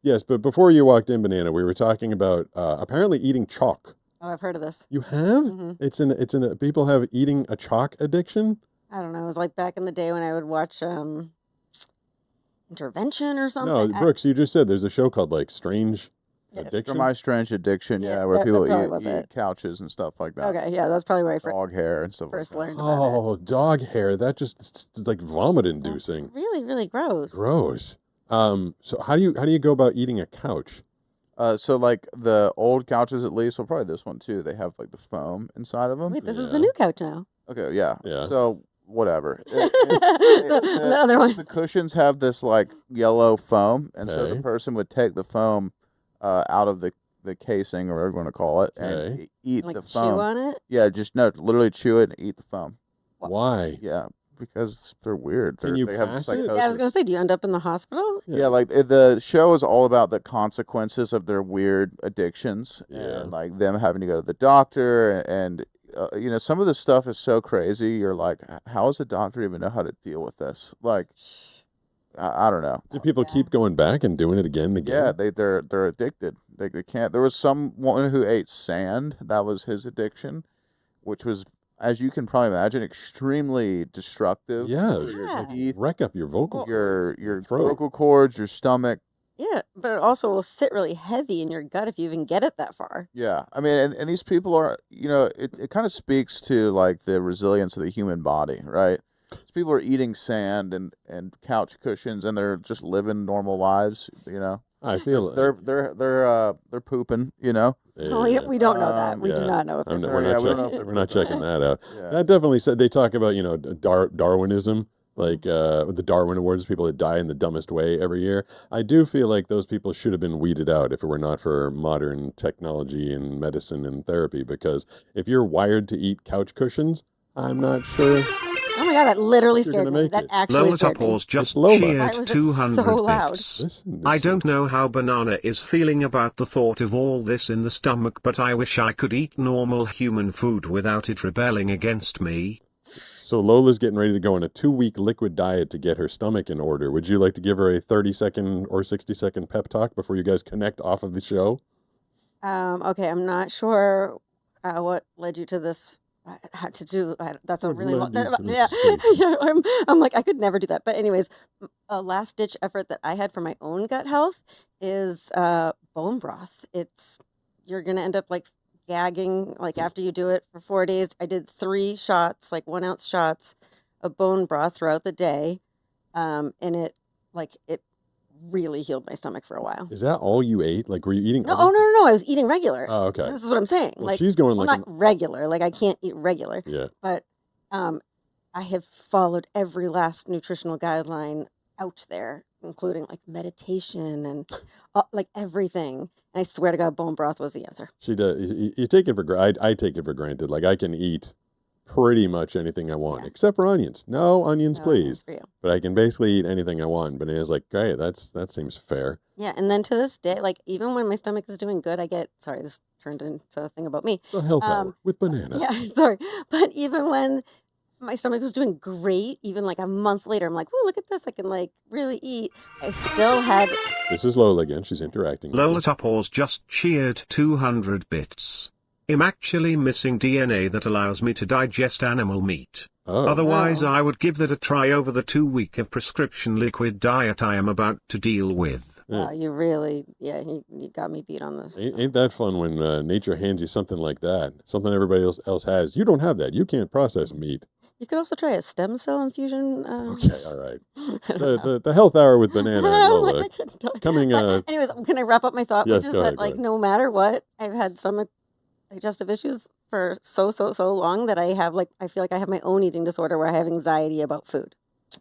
Yes, but before you walked in, Banana, we were talking about apparently eating chalk. Oh, I've heard of this. You have? Mm-hmm. People have eating a chalk addiction? I don't know. It was like back in the day when I would watch Intervention or something. No, Brooks, you just said there's a show called like Strange Addiction. My Strange Addiction, where people eat couches and stuff like that. Okay, yeah, that's probably where I dog hair and stuff first like learned about it. Oh, dog hair. That just like vomit inducing. That's really, really gross. Gross. So how do you go about eating a couch? So like the old couches at least, well probably this one too, they have like the foam inside of them. Wait, this is the new couch now. Okay, yeah. Yeah. So whatever. The other one. The cushions have this like yellow foam, and so the person would take the foam out of the casing or whatever you want to call it, and eat like the foam. Chew on it? Yeah, literally chew it and eat the foam. Why? Yeah. Because they're weird. Can you they have pass psychosis. it? Yeah, I was going to say, do you end up in the hospital? Yeah, like the show is all about the consequences of their weird addictions and like them having to go to the doctor and some of this stuff is so crazy. You're like, how does a doctor even know how to deal with this? Like, I don't know. Do people keep going back and doing it again and again? Yeah, they're addicted. They can't. There was someone who ate sand. That was his addiction, which was, as you can probably imagine, extremely destructive. Yeah, for your teeth, wreck up your vocal your vocal cords, your stomach. Yeah, but it also will sit really heavy in your gut if you even get it that far. Yeah, I mean, and these people are, it kind of speaks to like the resilience of the human body, right? These people are eating sand and couch cushions, and they're just living normal lives, I feel it. They're pooping, Oh, we don't know that. We do not know if we're not checking that out. Yeah. That definitely said they talk about Darwinism, like the Darwin Awards, people that die in the dumbest way every year. I do feel like those people should have been weeded out if it were not for modern technology and medicine and therapy. Because if you're wired to eat couch cushions, I'm not sure. Oh my god, that literally scared me. That actually scared me. Lolita just Lola. cheered 200 so loud. bits. I don't know how Banana is feeling about the thought of all this in the stomach, but I wish I could eat normal human food without it rebelling against me. So Lola's getting ready to go on a 2-week liquid diet to get her stomach in order. Would you like to give her a 30-second or 60-second pep talk before you guys connect off of the show? Okay, I'm not sure what led you to this. How to do that's a really long, yeah. I'm like I could never do that. But anyways, a last ditch effort that I had for my own gut health is bone broth. You're gonna end up like gagging like after you do it for 4 days. I did 3 shots, like 1 ounce shots of bone broth throughout the day, and it really healed my stomach for a while. Is that all you ate? Like, were you eating? No, no. I was eating regular. Oh, okay. This is what I'm saying. Well, like she's going like not regular. Like I can't eat regular. Yeah. But I have followed every last nutritional guideline out there, including like meditation and like everything. And I swear to God, bone broth was the answer. She does. You take it for granted. I take it for granted. Like I can eat pretty much anything I want, except for onions. No onions, please. For you. But I can basically eat anything I want. Banana's like, great, that seems fair. Yeah, and then to this day, like even when my stomach is doing good, this turned into a thing about me. The health hour with Banana. Yeah, sorry. But even when my stomach was doing great, even like a month later, I'm like, oh, look at this. I can like really eat. I still had... This is Lola again. She's interacting. Lolita just cheered 200 bits. I'm actually missing DNA that allows me to digest animal meat. Oh. Otherwise, Wow. I would give that a try over the 2 week of prescription liquid diet I am about to deal with. Wow, you really, you got me beat on this. Ain't that fun when nature hands you something like that? Something everybody else has. You don't have that. You can't process meat. You could also try a stem cell infusion. Okay, all right. The health hour with Banana and Lola coming. But anyways, can I wrap up my thought? Yes, Which is go that ahead, go ahead. no matter what, I've had stomach digestive issues for so long that I feel like I have my own eating disorder where I have anxiety about food.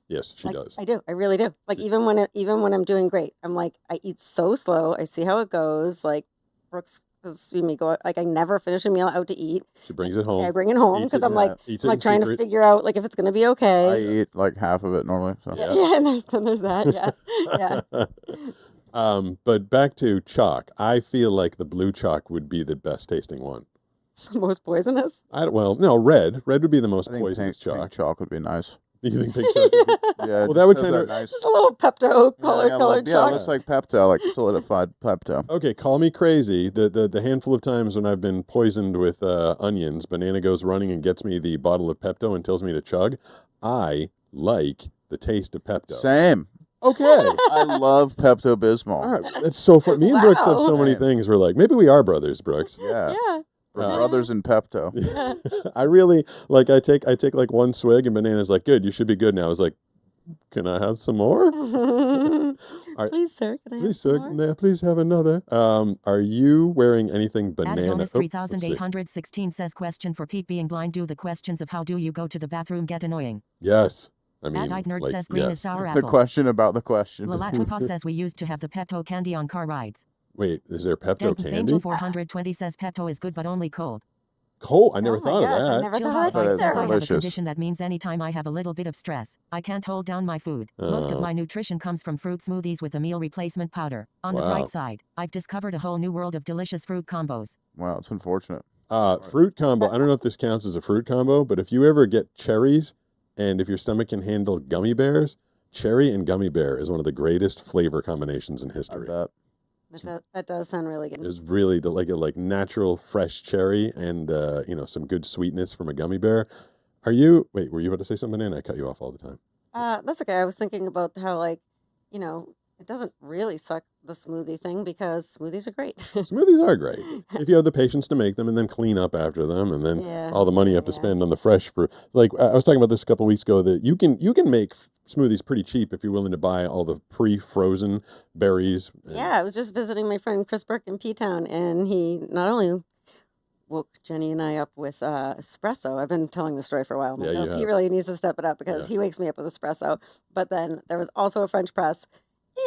Yes, she does. I do. I really do. Like even when I'm doing great, I'm like I eat so slow. I see how it goes. Like Brooks see me go like I never finish a meal out to eat. She brings it home. I bring it home because I'm like trying to figure out like if it's gonna be okay. I eat like half of it normally. So. Yeah, and there's that. Yeah. But back to chalk. I feel like the blue chalk would be the best tasting one. Most poisonous? No, red. Red would be the most I think poisonous chalk. pink chalk would be nice. You think pink chalk? Yeah. Well, that would kind of nice. Just a little Pepto colored Yeah, chalk. it looks like Pepto, like solidified Pepto. Okay, call me crazy. The handful of times when I've been poisoned with onions, Banana goes running and gets me the bottle of Pepto and tells me to chug. I like the taste of Pepto. Same. Okay. I love Pepto Bismol. All right, that's so fun. Me and Brooks have so many Wow. things. We're like, maybe we are brothers, Brooks. Yeah. Yeah. We're brothers in Pepto. I really like. I take like one swig, and Banana's like, "Good, you should be good now." I was like, "Can I have some more?" right. Please, sir. Can I have Please, some sir. more? May I please have another? Are you wearing anything banana? Adonis Oh, let's see. 3816 says question for Pete being blind. Do the questions of how do you go to the bathroom get annoying? Yes. I mean, Bad-eyed nerd like, says green is yes. sour The apple. question about the question. Lalatrupa says we used to have the Pepto candy on car rides. Wait, is there Pepto Denton's candy? Angel 420 says Pepto is good but only cold. Cold? I never Oh my thought gosh, of I that. never Jill thought of But that it's says I either. have a delicious. condition that means anytime I have a little bit of stress, I can't hold down my food. Most of Oh. my nutrition comes from fruit smoothies with a meal replacement powder. On the Wow. bright side, I've discovered a whole new world of delicious fruit combos. Wow, it's unfortunate. Fruit combo. I don't know if this counts as a fruit combo, but if you ever get cherries and if your stomach can handle gummy bears, cherry and gummy bear is one of the greatest flavor combinations in I history. bet. That does sound really good. It's really like natural fresh cherry and some good sweetness from a gummy bear. Were you about to say something, Anna? I cut you off all the time. That's okay. I was thinking about how it doesn't really suck the smoothie thing because smoothies are great. Smoothies are great if you have the patience to make them and then clean up after them, and then Yeah, all the money you have to yeah. spend on the fresh fruit. Like I was talking about this a couple of weeks ago, that you can make smoothies pretty cheap if you're willing to buy all the pre-frozen berries. Yeah, I was just visiting my friend Chris Burke in P-Town, and he not only woke Jenny and I up with espresso. I've been telling the story for a while. Yeah, you He have. really needs to step it up because Yeah. he wakes me up with espresso. But then there was also a French press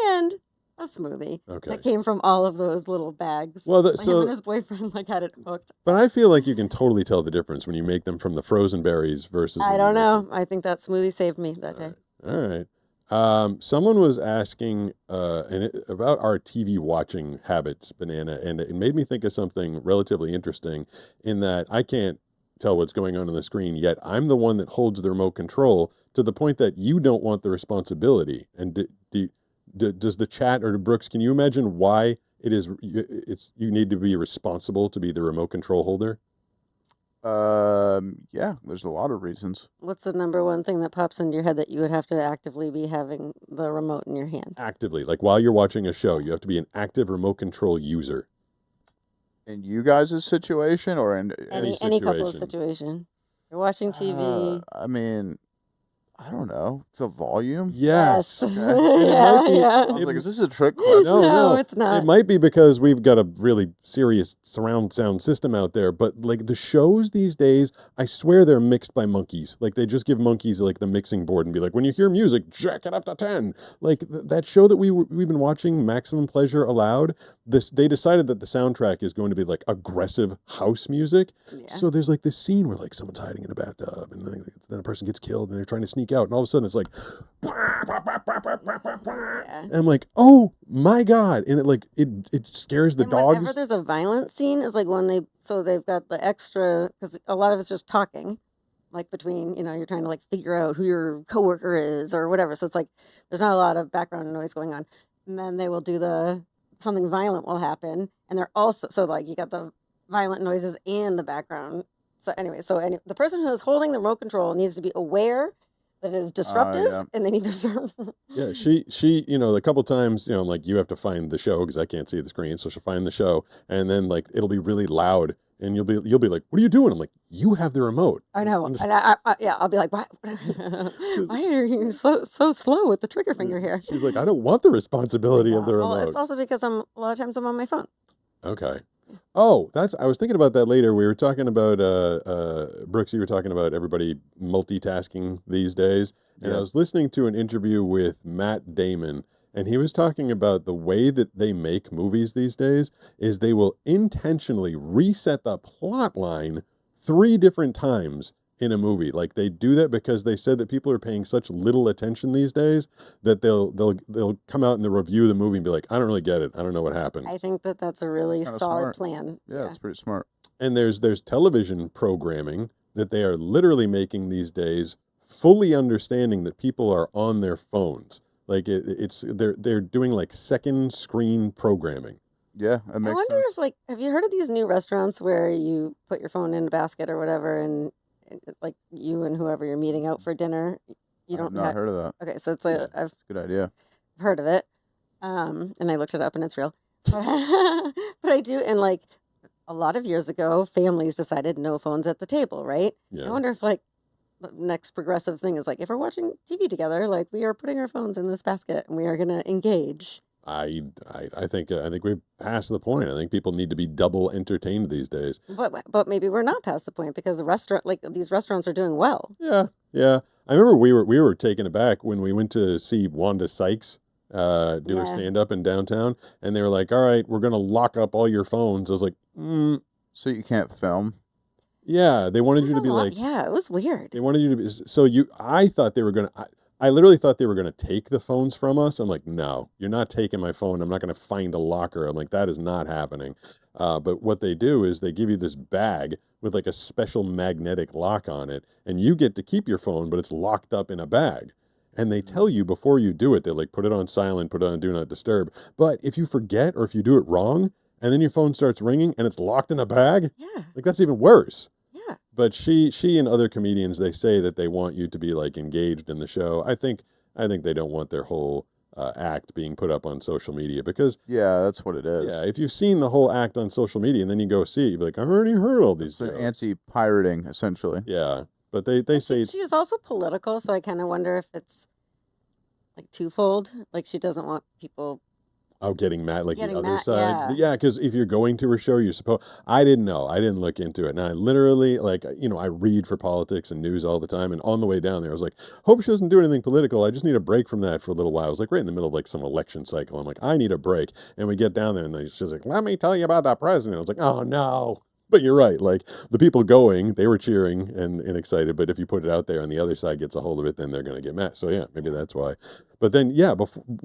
and a smoothie Okay. that came from all of those little bags. Well, Like him and his boyfriend had it hooked. But I feel like you can totally tell the difference when you make them from the frozen berries versus. I when don't you make know. I think that smoothie saved me that day. All right. Someone was asking about our TV watching habits, Banana, and it made me think of something relatively interesting in that I can't tell what's going on the screen, yet I'm the one that holds the remote control to the point that you don't want the responsibility. And does the chat, or Brooks, can you imagine why you need to be responsible to be the remote control holder? Yeah, there's a lot of reasons. What's the number one thing that pops into your head that you would have to actively be having the remote in your hand? Actively, like while you're watching a show, you have to be an active remote control user. In you guys' situation or in Any couple of situation. You're watching TV. I mean, I don't know. The volume? Yes. Yes. And it might be- Yeah. I was like, is this a trick question? No, it's not. It might be because we've got a really serious surround sound system out there, but like the shows these days, I swear they're mixed by monkeys. Like they just give monkeys like the mixing board and be like, when you hear music, jack it up to 10. Like that show that we've been watching, Maximum Pleasure Allowed, they decided that the soundtrack is going to be like aggressive house music. Yeah. So there's like this scene where like someone's hiding in a bathtub and then a person gets killed and they're trying to sneak out, and all of a sudden it's like, and I'm like, oh my god, and it scares the And whenever dogs. there's a violent scene is like when they've got the extra, because a lot of it's just talking, like between, you're trying to like figure out who your coworker is or whatever. So it's like there's not a lot of background noise going on, and then they will do something violent will happen, and they're also, so like you got the violent noises and the background. So anyway, the person who is holding the remote control needs to be aware that it is disruptive, and they need to. Yeah, she, a couple times, I'm like, you have to find the show because I can't see the screen, so she'll find the show, and then like it'll be really loud, and you'll be like, what are you doing? I'm like, you have the remote. I know, and I'll be like, why are you so slow with the trigger finger here? She's like, I don't want the responsibility of the remote. Well, it's also because a lot of times I'm on my phone. Okay. Oh, I was thinking about that later. We were talking about, Brooks, you were talking about everybody multitasking these days. And I was listening to an interview with Matt Damon, and he was talking about the way that they make movies these days is they will intentionally reset the plot line 3 different times in a movie. Like they do that because they said that people are paying such little attention these days that they'll come out in the review of the movie and be like, I don't really get it. I don't know what happened. I think that's a really solid plan. Yeah, it's pretty smart. And there's television programming that they are literally making these days, fully understanding that people are on their phones. Like they're doing like second screen programming. Yeah, that makes I wonder sense. if have you heard of these new restaurants where you put your phone in a basket or whatever, and like you and whoever you're meeting out for dinner, you don't. I've not heard of that. Okay, so it's like I've good idea. Heard of it, and I looked it up, and it's real. But I do, and like a lot of years ago, families decided no phones at the table, right? Yeah. I wonder if the next progressive thing is if we're watching TV together, we are putting our phones in this basket and we are going to engage. I think we've passed the point. I think people need to be double entertained these days. But maybe we're not past the point because these restaurants are doing well. Yeah. I remember we were taken aback when we went to see Wanda Sykes do her stand up in downtown, and they were like, "All right, we're gonna lock up all your phones." I was like, So you can't film? Yeah, they wanted you to be it was weird. They wanted you to be I thought they were gonna. I literally thought they were going to take the phones from us. I'm like, no, you're not taking my phone. I'm not going to find a locker. I'm like, that is not happening. But what they do is they give you this bag with a special magnetic lock on it, and you get to keep your phone, but it's locked up in a bag. And they tell you before you do it, they put it on silent, put it on do not disturb. But if you forget or if you do it wrong, and then your phone starts ringing and it's locked in a bag, that's even worse. But she and other comedians, they say that they want you to be engaged in the show. I think they don't want their whole act being put up on social media because that's what it is. Yeah, if you've seen the whole act on social media and then you go see it, you'd be like, I've already heard all these. It's anti-pirating, essentially. Yeah, but they say she's also political, so I kind of wonder if it's twofold. She doesn't want people. Oh, getting mad, the other mad, side. Yeah, because if you're going to her show, you're supposed... I didn't know. I didn't look into it. And I literally, I read for politics and news all the time. And on the way down there, I was like, hope she doesn't do anything political. I just need a break from that for a little while. I was right in the middle of some election cycle. I'm like, I need a break. And we get down there and she's like, let me tell you about that president. I was like, oh, no. But you're right. The people going, they were cheering and excited. But if you put it out there and the other side gets a hold of it, then they're going to get mad. So, yeah, maybe that's why. But then,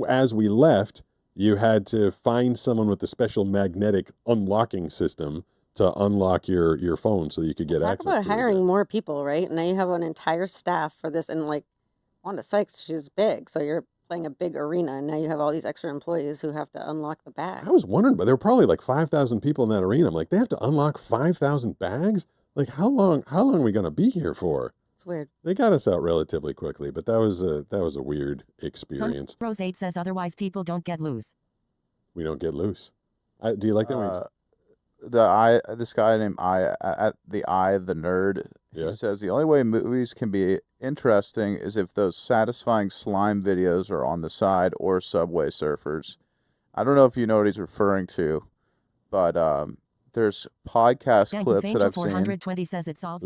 as we left... You had to find someone with a special magnetic unlocking system to unlock your phone so that you could get access to it. Talk about hiring more people, right? Now you have an entire staff for this. And Wanda Sykes, she's big. So you're playing a big arena. And now you have all these extra employees who have to unlock the bag. I was wondering, but there were probably 5,000 people in that arena. I'm like, they have to unlock 5,000 bags? How long are we going to be here for? It's weird. They got us out relatively quickly, but that was a weird experience. Rose 8 says otherwise people don't get loose. We don't get loose. Do you like that? This guy named the Nerd. He says the only way movies can be interesting is if those satisfying slime videos are on the side or Subway Surfers. I don't know if you know what he's referring to, but there's podcast clips that I've 420 says it solved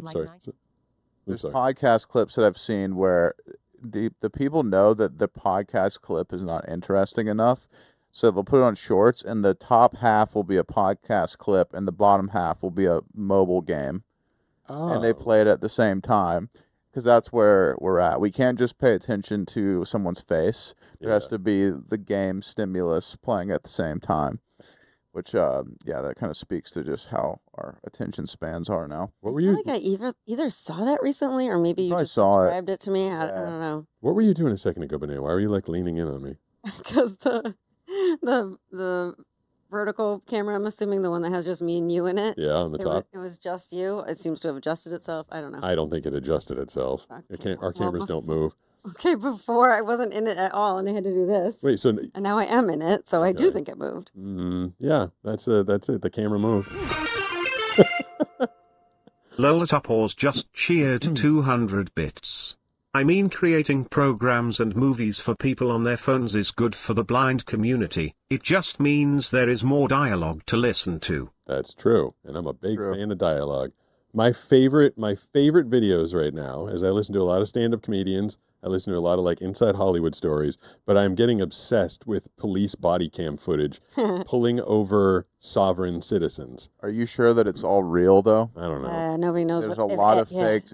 There's podcast clips that I've seen where the people know that the podcast clip is not interesting enough, so they'll put it on shorts, and the top half will be a podcast clip, and the bottom half will be a mobile game, and they play it at the same time, because that's where we're at. We can't just pay attention to someone's face. There has to be the game stimulus playing at the same time. Which, that kind of speaks to just how our attention spans are now. What were you? I either saw that recently, or maybe you just described it to me. I don't know. What were you doing a second ago, Benay? Why were you leaning in on me? Because the vertical camera, I'm assuming the one that has just me and you in it. Yeah, on the top. It was just you. It seems to have adjusted itself. I don't know. I don't think it adjusted itself. Our cameras don't move. Okay, before I wasn't in it at all, and I had to do this. Wait, so and now I am in it, so I do think it moved. Yeah, that's it. The camera moved. Lola Pause just cheered 200 bits. I mean, creating programs and movies for people on their phones is good for the blind community. It just means there is more dialogue to listen to. That's true, and I'm a big fan of dialogue. My favorite videos right now, as I listen to a lot of stand-up comedians, I listen to a lot of like Inside Hollywood stories, but I'm getting obsessed with police body cam footage pulling over sovereign citizens. Are you sure that it's all real though? I don't know. Nobody knows. There's a lot of faked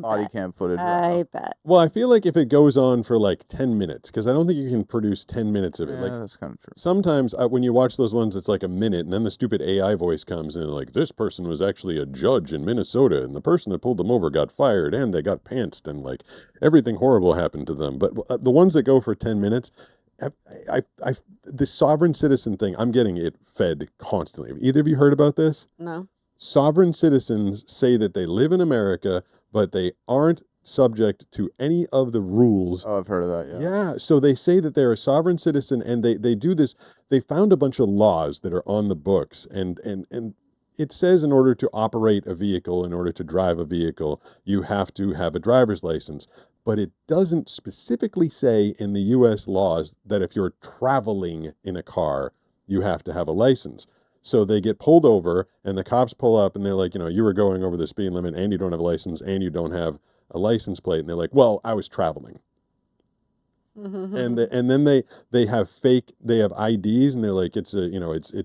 body cam footage. I bet. Well, I feel like if it goes on for like 10 minutes, because I don't think you can produce 10 minutes of it. Yeah, that's kind of true. Sometimes when you watch those ones, it's like a minute, and then the stupid AI voice comes in like, this person was actually a judge in Minnesota, and the person that pulled them over got fired, and they got pantsed, and like everything horrible happened to them. But the ones that go for 10 minutes, the sovereign citizen thing, I'm getting it fed constantly. Have either of you heard about this? No. Sovereign citizens say that they live in America, but they aren't subject to any of the rules. Oh, I've heard of that, yeah. Yeah, so they say that they're a sovereign citizen, and they do this. They found a bunch of laws that are on the books, and it says in order to operate a vehicle, in order to drive a vehicle, you have to have a driver's license. But it doesn't specifically say in the U.S. laws that if you're traveling in a car, you have to have a license. So they get pulled over, and the cops pull up, and they're like, you were going over the speed limit, and you don't have a license, and you don't have a license plate. And they're like, well, I was traveling. And then they have IDs, and they're like, it's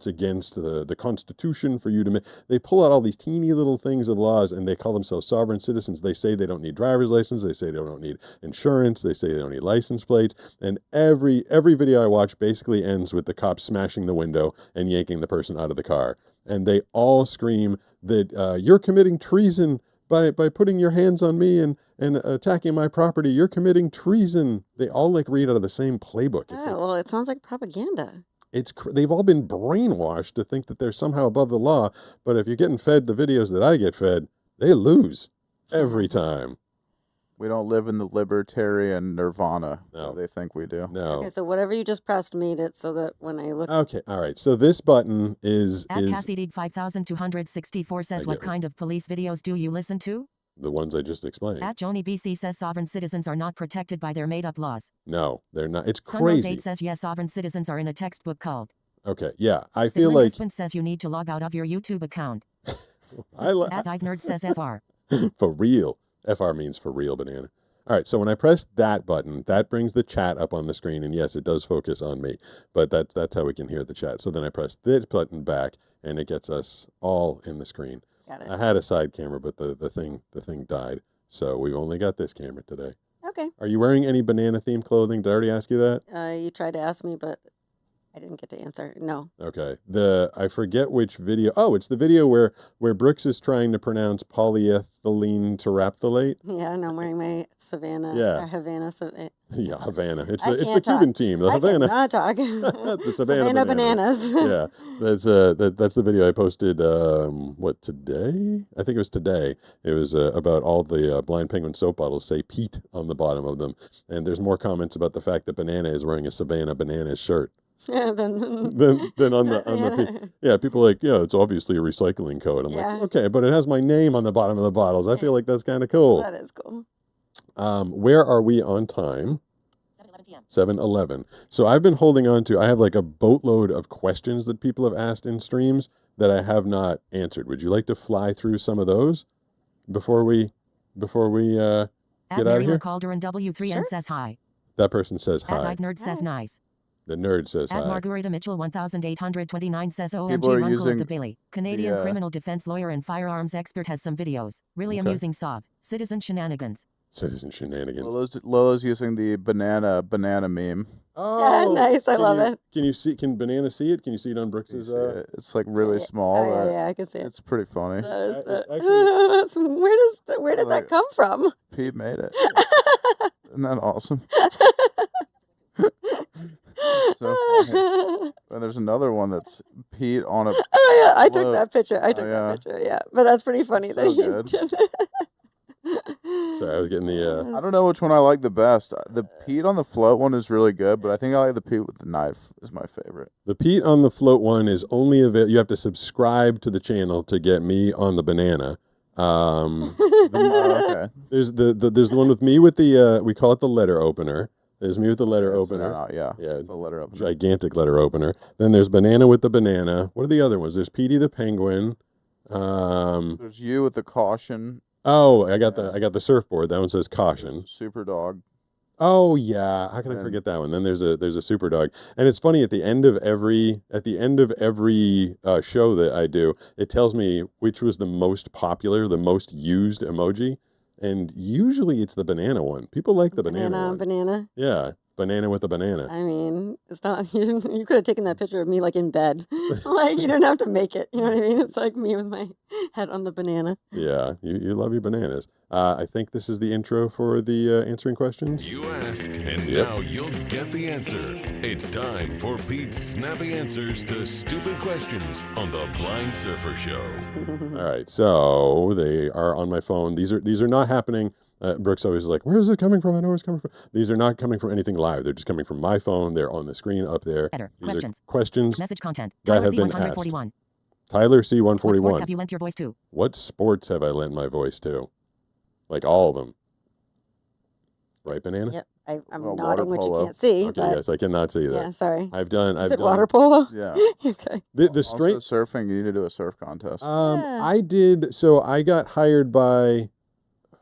against the Constitution for you to they pull out all these teeny little things of laws, and they call themselves sovereign citizens. They say they don't need driver's license, they say they don't need insurance, they say they don't need license plates, and every video I watch basically ends with the cops smashing the window and yanking the person out of the car, and they all scream that you're committing treason by putting your hands on me and attacking my property. You're committing treason. They all like read out of the same playbook. Well, it sounds like propaganda. They've all been brainwashed to think that they're somehow above the law. But if you're getting fed the videos that I get fed, they lose every time. We don't live in the libertarian nirvana. No. They think we do. No. Okay, so whatever you just pressed made it so that when I look. Okay, all right. So this button is Cassidy 5264 says, what kind of police videos do you listen to? The ones I just explained. Joni BC says sovereign citizens are not protected by their made-up laws. No, they're not. It's Sunrose crazy. 8 says, yes, sovereign citizens are in a textbook called. Okay, yeah. I feel like... Husband says you need to log out of your YouTube account. Nerd says FR. For real. FR means for real banana. All right, so when I press that button, that brings the chat up on the screen, and yes, it does focus on me, but that's how we can hear the chat. So then I press this button back, and it gets us all in the screen. Got it. I had a side camera, but the thing died, so we've only got this camera today. Okay. Are you wearing any banana-themed clothing? Did I already ask you that? You tried to ask me, but I didn't get to answer. No. Okay. I forget which video. Oh, it's the video where Brooks is trying to pronounce polyethylene terephthalate. Yeah, and I'm wearing my Savannah. Havana. Yeah, Havana. It's the Cuban team, the Havana. I cannot talk. The Savannah bananas. Yeah, that's the video I posted. Today? I think it was today. It was about all the Blind Penguin soap bottles say Pete on the bottom of them, and there's more comments about the fact that Banana is wearing a Savannah Bananas shirt. Yeah, then on the people are like, yeah, it's obviously a recycling code. I'm like, okay, but it has my name on the bottom of the bottles. I feel like that's kind of cool. That is cool. Where are we on time? 7:11 p.m. 7:11. So I've been holding on to. I have like a boatload of questions that people have asked in streams that I have not answered. Would you like to fly through some of those before we get out of here? Calderon W3N says hi. That person says hi. Nerd says nice. The nerd says hi. Margarita Mitchell 1829 says OMG People are Uncle of using the Billy. Canadian criminal defense lawyer and firearms expert has some videos. Really amusing Sov. Citizen shenanigans. Citizen shenanigans. Lolo's using the banana meme. Oh, nice. I love it. Can Banana see it? Can you see it on Brooks's? It's like really small. Yeah, I can see it. It's pretty funny. Where did that come from? Pete made it. Isn't that awesome? So funny. And there's another one that's Pete on a. Oh yeah, I took float. that picture. I took that picture. Yeah, but that's pretty funny That's that so he good. did that. Sorry, I was getting the. I don't know which one I like the best. The Pete on the float one is really good, but I think I like the Pete with the knife is my favorite. The Pete on the float one is only available. You have to subscribe to the channel to get me on the banana. Okay. There's the one with me with the we call it the letter opener. There's me with the letter opener. Yeah, Yeah, it's a letter opener. gigantic letter opener. Then there's banana with the banana. What are the other ones? There's Petey the Penguin. There's you with the caution. Oh, I got the surfboard. That one says caution. Super dog. Oh yeah, how can I forget that one? Then there's a super dog, and it's funny at the end of every show that I do, it tells me which was the most popular, the most used emoji, and usually it's the banana one. People like the banana one. Banana. Yeah, banana with a banana. I mean, it's not. You could have taken that picture of me like in bed. Like you don't have to make it. You know what I mean? It's like me with my head on the banana. Yeah, you love your bananas. I think this is the intro for the answering questions. You ask, and now you'll get the answer. It's time for Pete's snappy answers to stupid questions on the Blind Surfer Show. All right, so they are on my phone. These are not happening. Brooks always is like, where is it coming from? I know where it's coming from. These are not coming from anything live. They're just coming from my phone. They're on the screen up there. These are questions Message content. that have been asked. Tyler C141. What sports have you lent your voice to? What sports have I lent my voice to? Like all of them. Right, Banana? Yep. I'm nodding, which you can't see. Okay, but yes, I cannot see that. Yeah, sorry. I've done water polo? Yeah. Okay. The straight Also surfing. You need to do a surf contest. I did. So I got hired by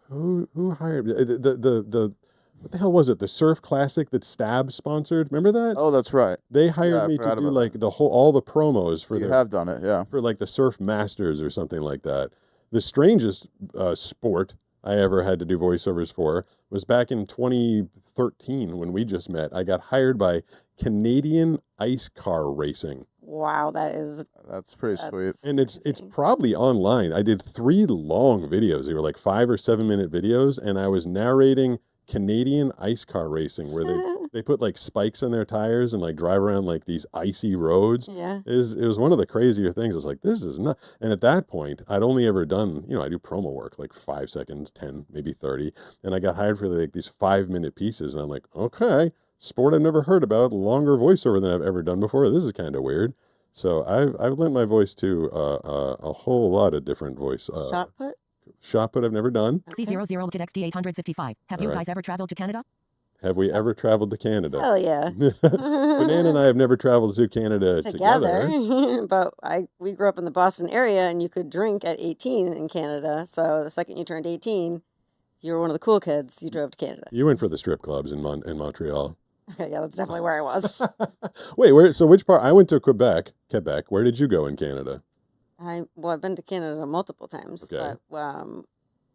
who hired the what the hell was it? The Surf Classic that Stab sponsored. Remember that? Oh, that's right. They hired me I to forgot do about like all the promos for You have done it, yeah. for like the Surf Masters or something like that. The strangest sport I ever had to do voiceovers for was back in 2013 when we just met. I got hired by Canadian Ice Car Racing. Wow, that's pretty sweet. And it's probably online. I did 3 long videos. They were like 5 or 7 minute videos, and I was narrating Canadian ice car racing where they put like spikes on their tires and like drive around like these icy roads. Yeah. It was one of the crazier things. I was like, this is not. And at that point, I'd only ever done, I do promo work like 5 seconds, 10, maybe 30. And I got hired for like these 5-minute pieces. And I'm like, okay, sport I've never heard about, longer voiceover than I've ever done before. This is kind of weird. So I've lent my voice to a whole lot of different voice. Shot put? Shot put I've never done. C00 Kid XD855. Have you guys ever traveled to Canada? Have we ever traveled to Canada? Hell yeah. Banana and I have never traveled to Canada together. But we grew up in the Boston area, and you could drink at 18 in Canada. So the second you turned 18, you were one of the cool kids. You drove to Canada. You went for the strip clubs in Montreal. Okay, yeah, that's definitely where I was. Wait, where? So which part? I went to Quebec. Where did you go in Canada? I've been to Canada multiple times. Okay. But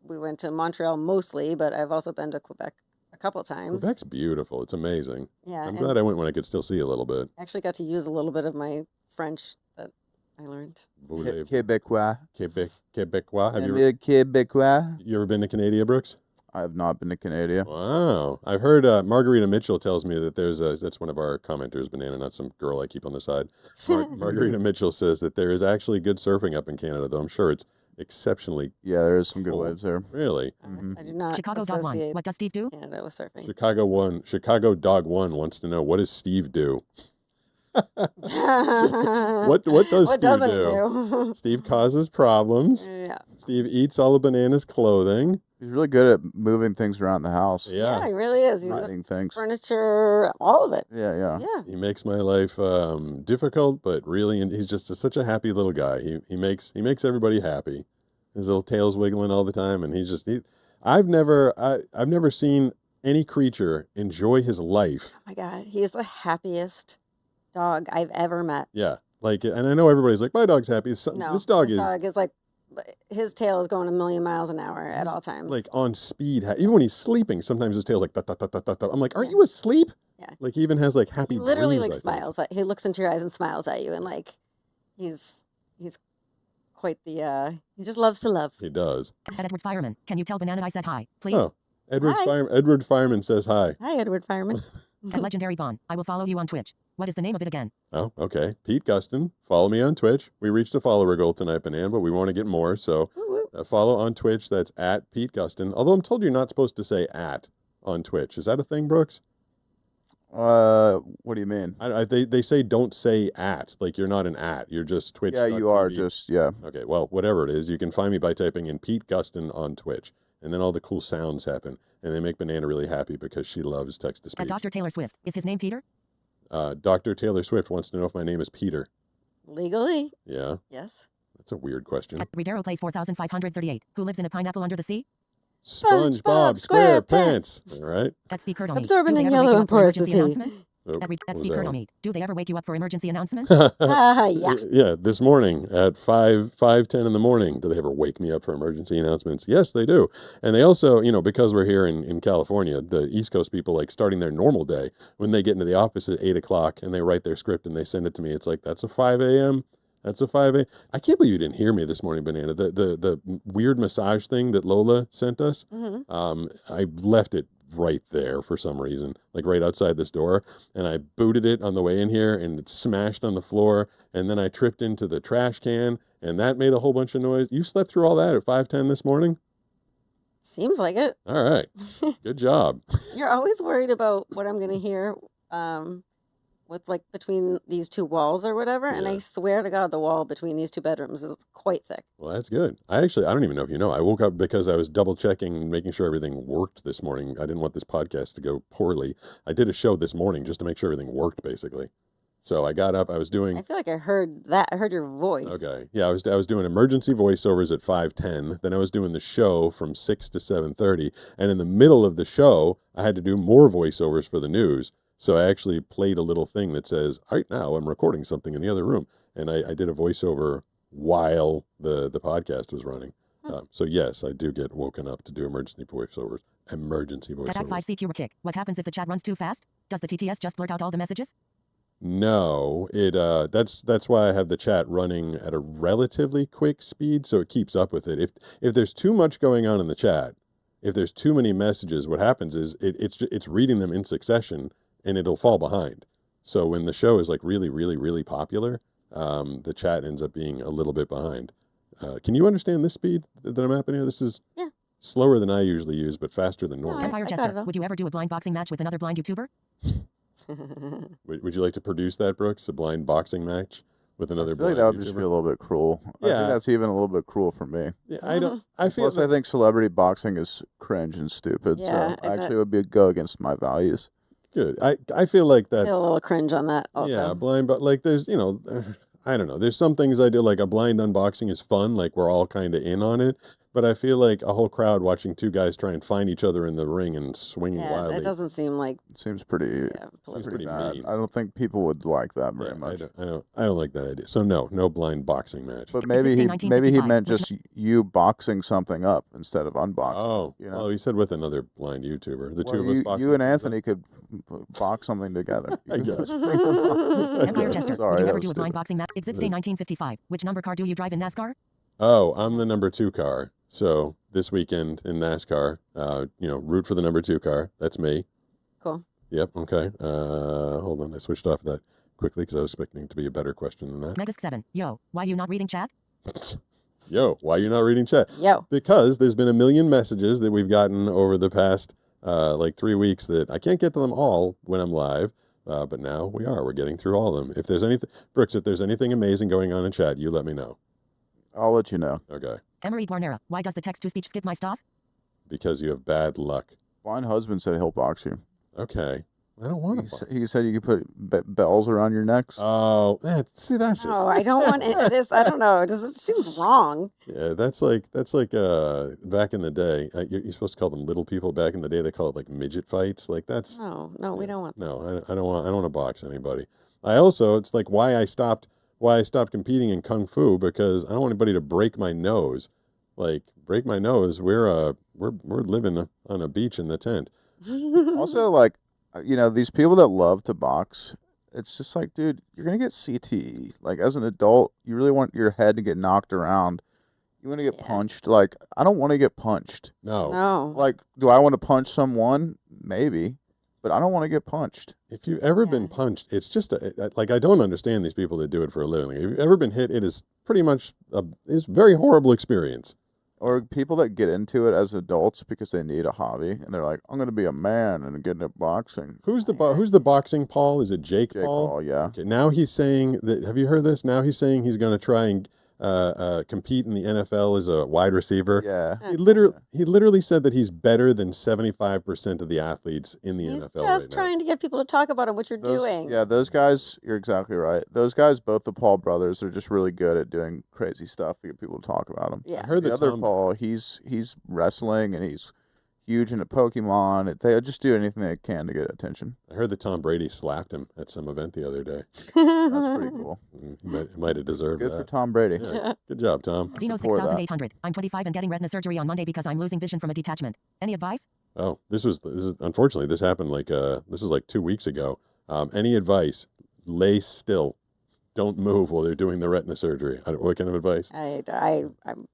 we went to Montreal mostly, but I've also been to Quebec a couple times. Quebec's beautiful. It's amazing. Yeah. I'm glad I went when I could still see a little bit. Actually got to use a little bit of my French that I learned. Quebecois. Quebecois. Quebecois. You ever been to Canada, Brooks? I have not been to Canada. Wow. I've heard Margarita Mitchell tells me that that's one of our commenters, Banana, not some girl I keep on the side. Margarita Mitchell says that there is actually good surfing up in Canada, though I'm sure it's exceptionally Yeah, there is some good waves there. Really? I do not Chicago Dog 1. What does Steve do? Canada with surfing. Chicago Dog 1 wants to know, what does Steve do? What does What Steve doesn't do? Steve causes problems. Yeah. Steve eats all of Banana's clothing. He's really good at moving things around the house. Yeah, he really is. He's Finding things. furniture, all of it. Yeah. He makes my life difficult, but really, and he's just such a happy little guy. He makes everybody happy. His little tail's wiggling all the time, and I've never seen any creature enjoy his life. Oh my God, he's the happiest dog I've ever met. Yeah, and I know everybody's like, my dog's happy. This dog is like, his tail is going 1,000,000 miles an hour at all times. Like on speed. Even when he's sleeping, sometimes his tail's like, da, da, da, da, da. I'm like, aren't you asleep? Yeah. Like he even has like happy. He literally breeze, like smiles. He looks into your eyes and smiles at you, and like, he's quite the. He just loves to love. He does. Edward Fireman, can you tell Banana I said hi, please? Oh, Edward Fireman says hi. Hi, Edward Fireman. At Legendary Vaughn, I will follow you on Twitch. What is the name of it again? Oh, okay. Pete Gustin. Follow me on Twitch. We reached a follower goal tonight, Banana, but we want to get more. So follow on Twitch. That's at Pete Gustin. Although I'm told you're not supposed to say at on Twitch. Is that a thing, Brooks? What do you mean? They say don't say at. Like you're not an at. You're just Twitch. Yeah, you are just, yeah. Okay, well, whatever it is, you can find me by typing in Pete Gustin on Twitch. And then all the cool sounds happen. And they make Banana really happy because she loves text-to-speech. At Dr. Taylor Swift. Is his name Peter? Dr. Taylor Swift wants to know if my name is Peter. Legally? Yeah. Yes. That's a weird question. At Redero Place 4538. Who lives in a pineapple under the sea? SpongeBob SquarePants. All right. At Speak Curdle Absorbent and yellow and porous is he. At Speak Curdle Meat. Do they ever wake you up for emergency announcements? Yeah. Yeah, this morning at 5:10 in the morning. Do they ever wake me up for emergency announcements? Yes, they do. And they also, because we're here in California, the East Coast people, like starting their normal day, when they get into the office at 8 o'clock and they write their script and they send it to me, it's like, that's a 5 a.m. That's a 5 a.m. I can't believe you didn't hear me this morning, Banana. The weird massage thing that Lola sent us, I left it right there for some reason, like right outside this door, and I booted it on the way in here, and it smashed on the floor, and then I tripped into the trash can, and that made a whole bunch of noise. You slept through all that at 5:10 this morning? Seems like it. All right. Good job. You're always worried about what I'm going to hear with like between these two walls or whatever. And I swear to God, the wall between these two bedrooms is quite thick. Well, that's good. I don't even know if you know. I woke up because I was double checking, making sure everything worked this morning. I didn't want this podcast to go poorly. I did a show this morning just to make sure everything worked, basically. So I got up. I was doing. I feel like I heard that. I heard your voice. Okay. Yeah, I was doing emergency voiceovers at 5:10. Then I was doing the show from 6 to 7:30. And in the middle of the show, I had to do more voiceovers for the news. So I actually played a little thing that says, right now I'm recording something in the other room. And I did a voiceover while the podcast was running. So yes, I do get woken up to do emergency voiceovers. At Act 5 CQ kick. What happens if the chat runs too fast? Does the TTS just blurt out all the messages? No, that's why I have the chat running at a relatively quick speed, so it keeps up with it. If there's too much going on in the chat, if there's too many messages, what happens is it's reading them in succession, and it'll fall behind. So when the show is like really, really, really popular, the chat ends up being a little bit behind. Can you understand this speed that I'm happening here? This is slower than I usually use, but faster than normal. Empire Chester, would you ever do a blind boxing match with another blind YouTuber? Would you like to produce that, Brooks? A blind boxing match with another blind I feel like that would YouTuber? just be a little bit cruel. I think that's even a little bit cruel for me. Yeah, I feel. Plus, I think celebrity boxing is cringe and stupid. Yeah, so actually, it would go against my values. Good. I feel like that's. I feel a little cringe on that also. Yeah, blind, but like there's I don't know. There's some things I do, like a blind unboxing is fun, like we're all kind of in on it. But I feel like a whole crowd watching two guys try and find each other in the ring and swinging wildly. That doesn't seem like. It seems pretty. Seems pretty bad. mean. I don't think people would like that very much. I don't like that idea. So no blind boxing match. But maybe he meant just you boxing something up instead of unboxing. Oh, well, he said with another blind YouTuber. The two of us boxing. You and Anthony could box something together. I guess. Empire Chester, Sorry, would you that ever was do a blind stupid. boxing match? Exits day 1955. Which number car do you drive in NASCAR? Oh, I'm the number 2 car. So this weekend in NASCAR, root for the number 2 car. That's me. Cool. Yep. Okay. Hold on. I switched off that quickly because I was expecting it to be a better question than that. Megask7, yo, why you not reading chat? Yo, why you not reading chat? Yo. Because there's been a million messages that we've gotten over the past 3 weeks that I can't get to them all when I'm live. But now we are. We're getting through all of them. If there's anything, Brooks, if there's anything amazing going on in chat, you let me know. I'll let you know. Okay. Emery Guarnera, why does the text-to-speech skip my stuff? Because you have bad luck. Blind husband said he'll box you. Okay. I don't want to. He said you could put bells around your necks. Oh, see, that's just. No, I don't want this. I don't know. It seems wrong. Yeah, that's like back in the day. You're supposed to call them little people. Back in the day, they call it like midget fights. Like that's. No, we don't want. No, I don't want to box anybody. It's like why I stopped competing in kung fu, because I don't want anybody to break my nose. Like break my nose. We're living on a beach in the tent. Also, like, these people that love to box, it's just like, dude, you're going to get CTE. Like, as an adult, you really want your head to get knocked around. You want to get punched. Like, I don't want to get punched. No. No. Like, do I want to punch someone? Maybe. but I don't want to get punched. If you've ever been punched, it's just like I don't understand these people that do it for a living. Like, if you've ever been hit, it is pretty much it's a very horrible experience. Or people that get into it as adults because they need a hobby, and they're like, "I'm going to be a man and get into boxing." Who's the boxing Paul? Is it Jake Paul? Paul, yeah. Okay, now he's saying that. Have you heard this? Now he's saying he's going to try and compete in the NFL as a wide receiver. Yeah. He literally said that he's better than 75% of the athletes in the He's NFL just right trying to get people to talk about what you're doing. Yeah, those guys, you're exactly right. Those guys, both the Paul brothers, are just really good at doing crazy stuff to get people to talk about them. Yeah. I heard the other Paul, he's wrestling and he's huge into Pokemon. They just do anything they can to get attention. I heard that Tom Brady slapped him at some event the other day. That's pretty cool. Might have deserved Good that. for Tom Brady. Yeah. Good job, Tom. Xeno 6800. I'm 25 and getting retina surgery on Monday because I'm losing vision from a detachment. Any advice? Oh, this is unfortunately this happened this is like 2 weeks ago. Any advice? Lay still. Don't move while they're doing the retina surgery. What kind of advice? I'm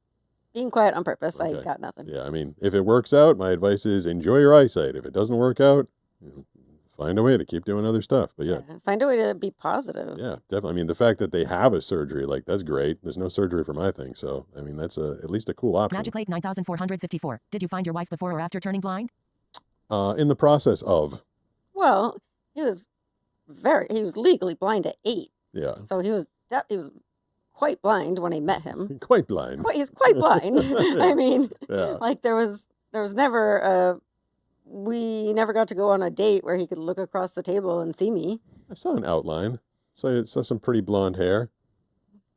being quiet on purpose. Okay. I got nothing. Yeah, I mean, if it works out, my advice is enjoy your eyesight. If it doesn't work out, find a way to keep doing other stuff. But yeah. Find a way to be positive. Yeah, definitely. I mean, the fact that they have a surgery, like, that's great. There's no surgery for my thing. So, I mean, that's at least a cool option. Magic Lake 9454. Did you find your wife before or after turning blind? In the process of. Well, he was legally blind at 8. Yeah. So he was quite blind when I met him. Quite blind. He was quite blind. I mean, yeah. like there was never we never got to go on a date where he could look across the table and see me. I saw an outline. So I saw some pretty blonde hair.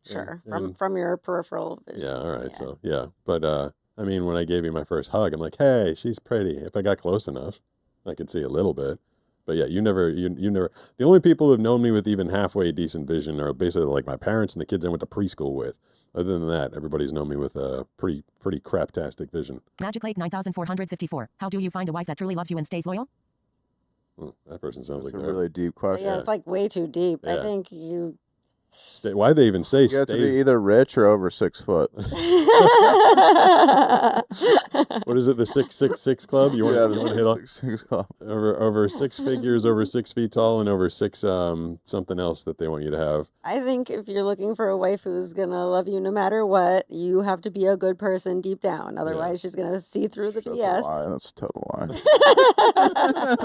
Sure, And from your peripheral vision. yeah, all right. Yeah. So yeah, but I mean, when I gave you my first hug, I'm like, hey, she's pretty. If I got close enough, I could see a little bit. But yeah, you never. The only people who have known me with even halfway decent vision are basically like my parents and the kids I went to preschool with. Other than that, everybody's known me with a pretty craptastic vision. Magic Lake 9454. How do you find a wife that truly loves you and stays loyal? Well, that person sounds That's like a really deep question. Yeah, it's like way too deep. Yeah. I think you. Why'd they even say You have to be either rich or over 6 foot. What is it? The 666 club? You want to hit on 6 club. over 6 figures, over 6 feet tall, and over 6 something else that they want you to have. I think if you're looking for a wife who's gonna love you no matter what, you have to be a good person deep down. Otherwise, she's gonna see through the BS. That's a lie. That's a total lie.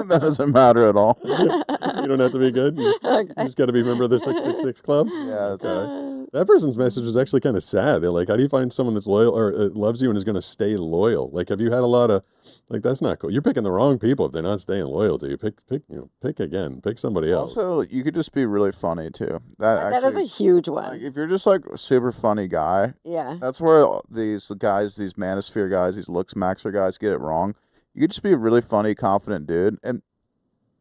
That doesn't matter at all. You don't have to be good. You just got to be a member of the 666 club. Yeah, that's right. That person's message was actually kind of sad. They're like, how do you find someone that's loyal or loves you and is going to stay loyal? Like, have you had a lot of, like, that's not cool. You're picking the wrong people if they're not staying loyal to you. Pick again. Pick somebody else. Also, you could just be really funny too. That is a huge one. Like, if you're just like a super funny guy, yeah, that's where these guys, these manosphere guys, these looks maxer guys get it wrong. You could just be a really funny, confident dude, and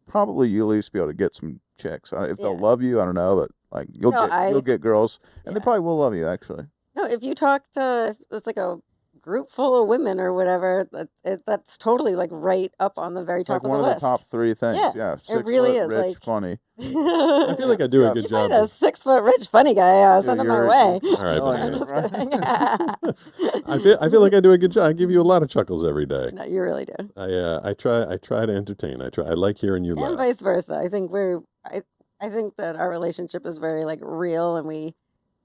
probably you'll at least be able to get some chicks. If they'll love you, I don't know, but like you'll get girls, and they probably will love you actually. No, if you talk to, if it's like a group full of women or whatever, that's totally like right up on the very It's top like of the list. one of the top 3 things. Yeah, 6 it really foot, is rich, like funny. I feel like I do a good job. Find a 6 foot rich funny guy. Send him my way. All right, I feel like I do a good job. I give you a lot of chuckles every day. No, you really do. I try to entertain. I like hearing you laugh. And vice versa. I think I think that our relationship is very like real, and we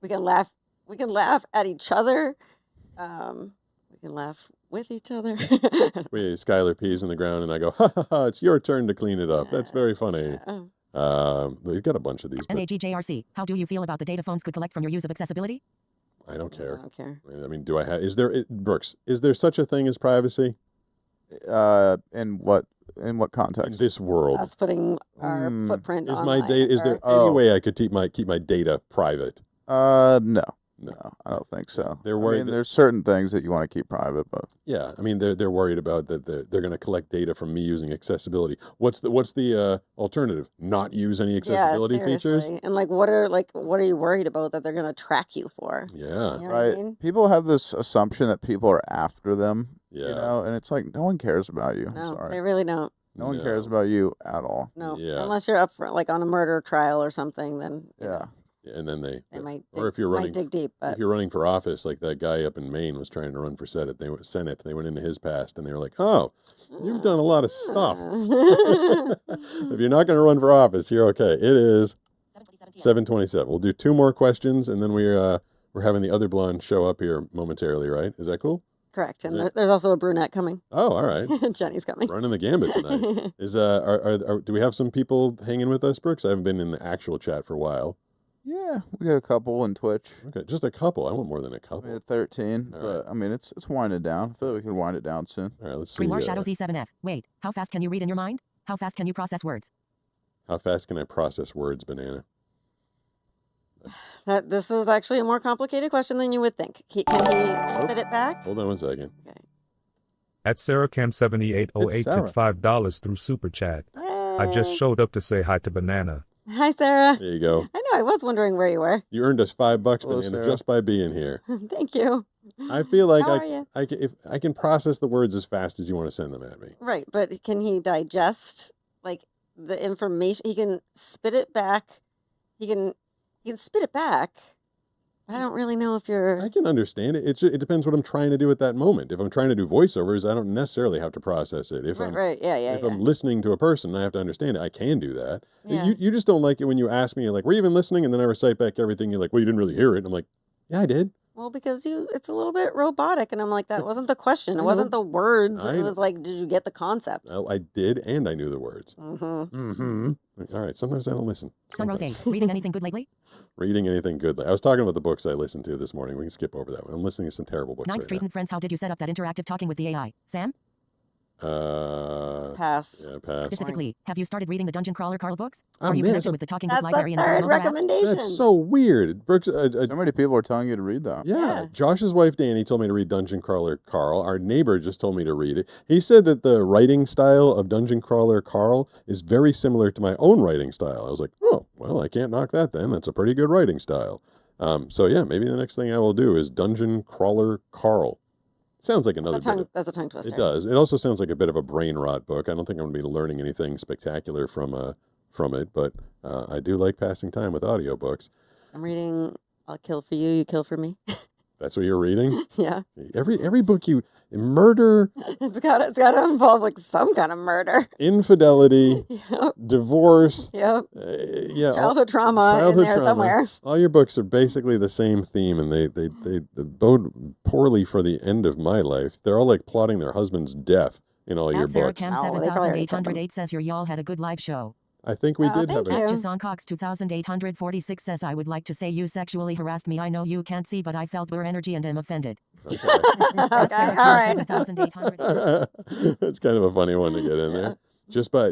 can laugh. We can laugh at each other. We can laugh with each other. Skylar pees in the ground, and I go, ha ha ha! It's your turn to clean it up. That's very funny. We've got a bunch of these. NAGJRC. How do you feel about the data phones could collect from your use of accessibility? I don't care. I don't care. I mean, do I have? Is there, Brooks? Is there such a thing as privacy? In what context? In this world, us putting our footprint. Is online, my data? Is there any way I could keep my data private? No, I don't think so. They're worried. There's certain things that you want to keep private, but yeah, I mean they're worried about that they're going to collect data from me using accessibility. What's the alternative? Not use any accessibility features? And like what are you worried about that they're going to track you for? Yeah, you know right. What I mean? People have this assumption that people are after them. Yeah, you know, and it's like no one cares about you. No, I'm sorry. they really don't. No one cares about you at all. No, yeah. unless you're up for like on a murder trial or something, then yeah. And then they might or if you're running, dig deep. But if you're running for office, like that guy up in Maine was trying to run for Senate, they went into his past and they were like, "Oh, you've done a lot of stuff. If you're not going to run for office, you're okay." It is 7:27. We'll do 2 more questions, and then we're having the other blonde show up here momentarily, right? Is that cool? Correct. And there's also a brunette coming. Oh, all right. Jenny's coming. Running the gambit tonight. Do we have some people hanging with us, Brooks? I haven't been in the actual chat for a while. Yeah, we got a couple in Twitch. Okay, just a couple. I want more than a couple. We had 13, All but right. I mean, it's winding down. I feel like we can wind it down soon. All right, let's see. Grimoire Shadows E7F. Wait, how fast can you read in your mind? How fast can you process words? How fast can I process words, Banana? This is actually a more complicated question than you would think. Can he spit it back? Hold on one second. Okay. At SarahCam7808 It's Sarah. took $5 through Super Chat. I just showed up to say hi to Banana. Hi, Sarah. There you go. I know. I was wondering where you were. You earned us $5, Hello, Banana, Sarah. just by being here. Thank you. I feel like How are you? if I can process the words as fast as you want to send them at me. Right, but can he digest like the information? He can spit it back. He can spit it back. I don't really know if you're. I can understand it. It depends what I'm trying to do at that moment. If I'm trying to do voiceovers, I don't necessarily have to process it. If I'm Yeah. I'm listening to a person, I have to understand it. I can do that. Yeah. You just don't like it when you ask me, like, were you even listening? And then I recite back everything. You're like, well, you didn't really hear it. And I'm like, yeah, I did. Well, because it's a little bit robotic, and I'm like, that wasn't the question. I It wasn't know. the words. I It know. was like, did you get the concept? Well, I did, and I knew the words. Mm-hmm. Mm-hmm. All right. Sometimes I don't listen. Sunrose 8. Reading anything good lately? Reading anything good. I was talking about the books I listened to this morning. We can skip over that one. I'm listening to some terrible books 9th right Street and Friends. How did you set up that interactive talking with the AI? Sam? now. Pass. Yeah, pass. Specifically, have you started reading the Dungeon Crawler Carl books? Oh, Are you man, connected with the Talking Book That's Library the in the third mobile app? recommendation. That's so weird. Brooks, So many people are telling you to read that. yeah, Josh's wife Danny told me to read Dungeon Crawler Carl. Our neighbor just told me to read it. He said that the writing style of Dungeon Crawler Carl is very similar to my own writing style. I was like, oh, well, I can't knock that then. That's a pretty good writing style. So yeah, maybe the next thing I will do is Dungeon Crawler Carl. Sounds like another bit of, That's a tongue twister. it does. It also sounds like a bit of a brain rot book. I don't think I'm going to be learning anything spectacular from it, but I do like passing time with audiobooks. I'm reading I'll Kill for You, You Kill for Me. That's what you're reading? Yeah. Every book murder, It's got to involve like some kind of murder. infidelity, Yep. divorce. Yep. Yeah. Childhood trauma in childhood there trauma. somewhere. All your books are basically the same theme, and they bode poorly for the end of my life. They're all like plotting their husband's death in all your At Sarah books. Cam Oh, they probably already killed 7808 says your y'all had a good live show. I think we Oh, did have thank a you. Jason Cox 2846 says I would like to say you sexually harassed me. I know you can't see, but I felt your energy and am offended. Okay, all right. 7800. That's kind of a funny one to get in there. Just by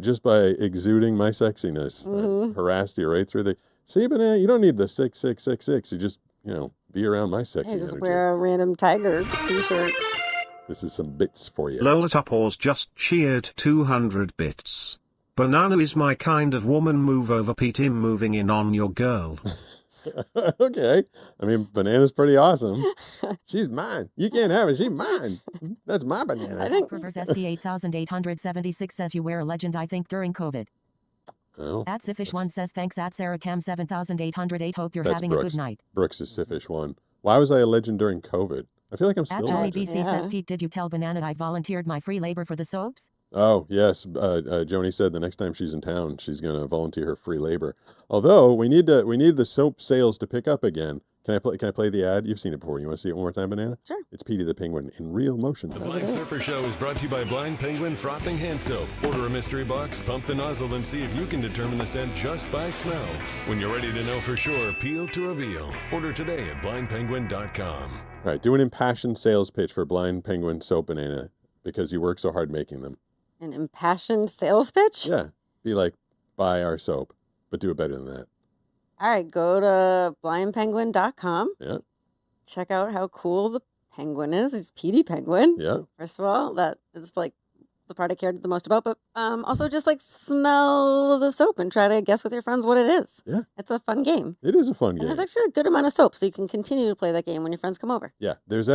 exuding my sexiness, I harassed you right through the. See, Banana, you don't need the 6666. You just be around my sexy Hey, just energy. wear a random tiger t-shirt. This is some bits for you. Lola Paws just cheered 200 bits. Banana is my kind of woman. Move over, Pete. Him moving in on your girl. Okay. I mean, Banana's pretty awesome. She's mine. You can't have it. She's mine. That's my banana. I think Reverse SP 8876 says you wear a legend, I think, during COVID. Oh, At Sifish1 says thanks at Sarah Cam 7808. Hope you're That's having Brooks. a good night. Brooks is Siffish one. Why was I a legend during COVID? I feel like I'm At still a Joey legend. BC says Yeah. Pete, did you tell Banana I volunteered my free labor for the soaps? Oh, yes. Joni said the next time she's in town, she's going to volunteer her free labor. Although we need the soap sales to pick up again. Can I play the ad? You've seen it before. You want to see it one more time, Banana? Sure. It's Petey the Penguin in real motion. The Blind Surfer Show is brought to you by Blind Penguin Frothing Hand Soap. Order a mystery box, pump the nozzle, and see if you can determine the scent just by smell. When you're ready to know for sure, peel to reveal. Order today at blindpenguin.com. All right, do an impassioned sales pitch for Blind Penguin Soap, Banana, because you work so hard making them. an impassioned sales pitch. Yeah, be like, buy our soap, but do it better than that. All right, go to blindpenguin.com. Yeah, Check out how cool the penguin is. He's Petey Penguin. yeah. First of all, that is like the part I cared the most about. But also just like smell the soap and try to guess with your friends what it is. Yeah. It's a fun game. It is a fun And game. there's actually a good amount of soap, so you can continue to play that game when your friends come over. Yeah, there's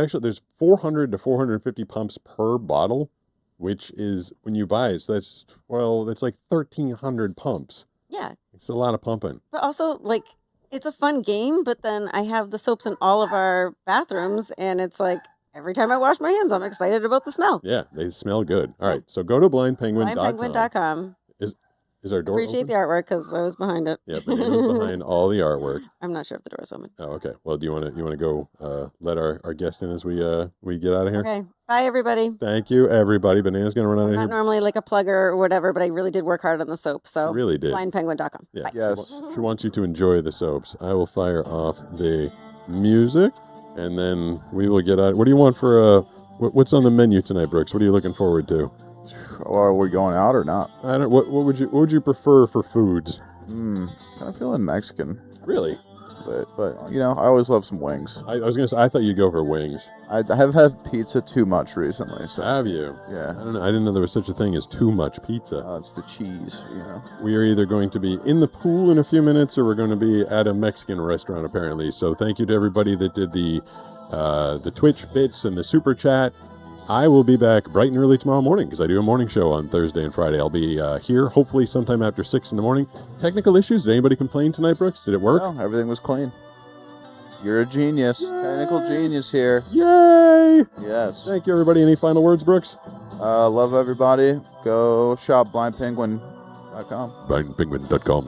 400 to 450 pumps per bottle, which is when you buy it. So that's like 1,300 pumps. Yeah. It's a lot of pumping. But also, like, it's a fun game, but then I have the soaps in all of our bathrooms, and it's like every time I wash my hands, I'm excited about the smell. Yeah, they smell good. All right, so go to blindpenguin.com. Blindpenguin.com. Is our door Appreciate open? the artwork because I was behind it. Yeah, Banana's behind all the artwork. I'm not sure if the door's open. Oh, okay. Well, do you want to go let our guest in as we get out of here? Okay. Bye, everybody. Thank you, everybody. Banana's gonna run out of Not here. normally like a plugger or whatever, but I really did work hard on the soap. So You really did. blindpenguin.com. Yeah. Bye. Yes. She wants you to enjoy the soaps. I will fire off the music, and then we will get out. What do you want for what's on the menu tonight, Brooks? What are you looking forward to? Are we going out or not? I don't. What would you prefer for foods? Kind of feeling Mexican. Really? But I always love some wings. I was gonna say I thought you'd go for wings. I have had pizza too much recently. So Have you? yeah, I don't know. I didn't know there was such a thing as too much pizza. it's the cheese. We are either going to be in the pool in a few minutes, or we're going to be at a Mexican restaurant apparently. So thank you to everybody that did the Twitch bits and the super chat. I will be back bright and early tomorrow morning because I do a morning show on Thursday and Friday. I'll be here hopefully sometime after 6 in the morning. Technical issues? Did anybody complain tonight, Brooks? Did it work? No, everything was clean. You're a genius. Yay! Technical genius here. Yay! Yes. Thank you, everybody. Any final words, Brooks? Love everybody. Go shop blindpenguin.com. Blindpenguin.com.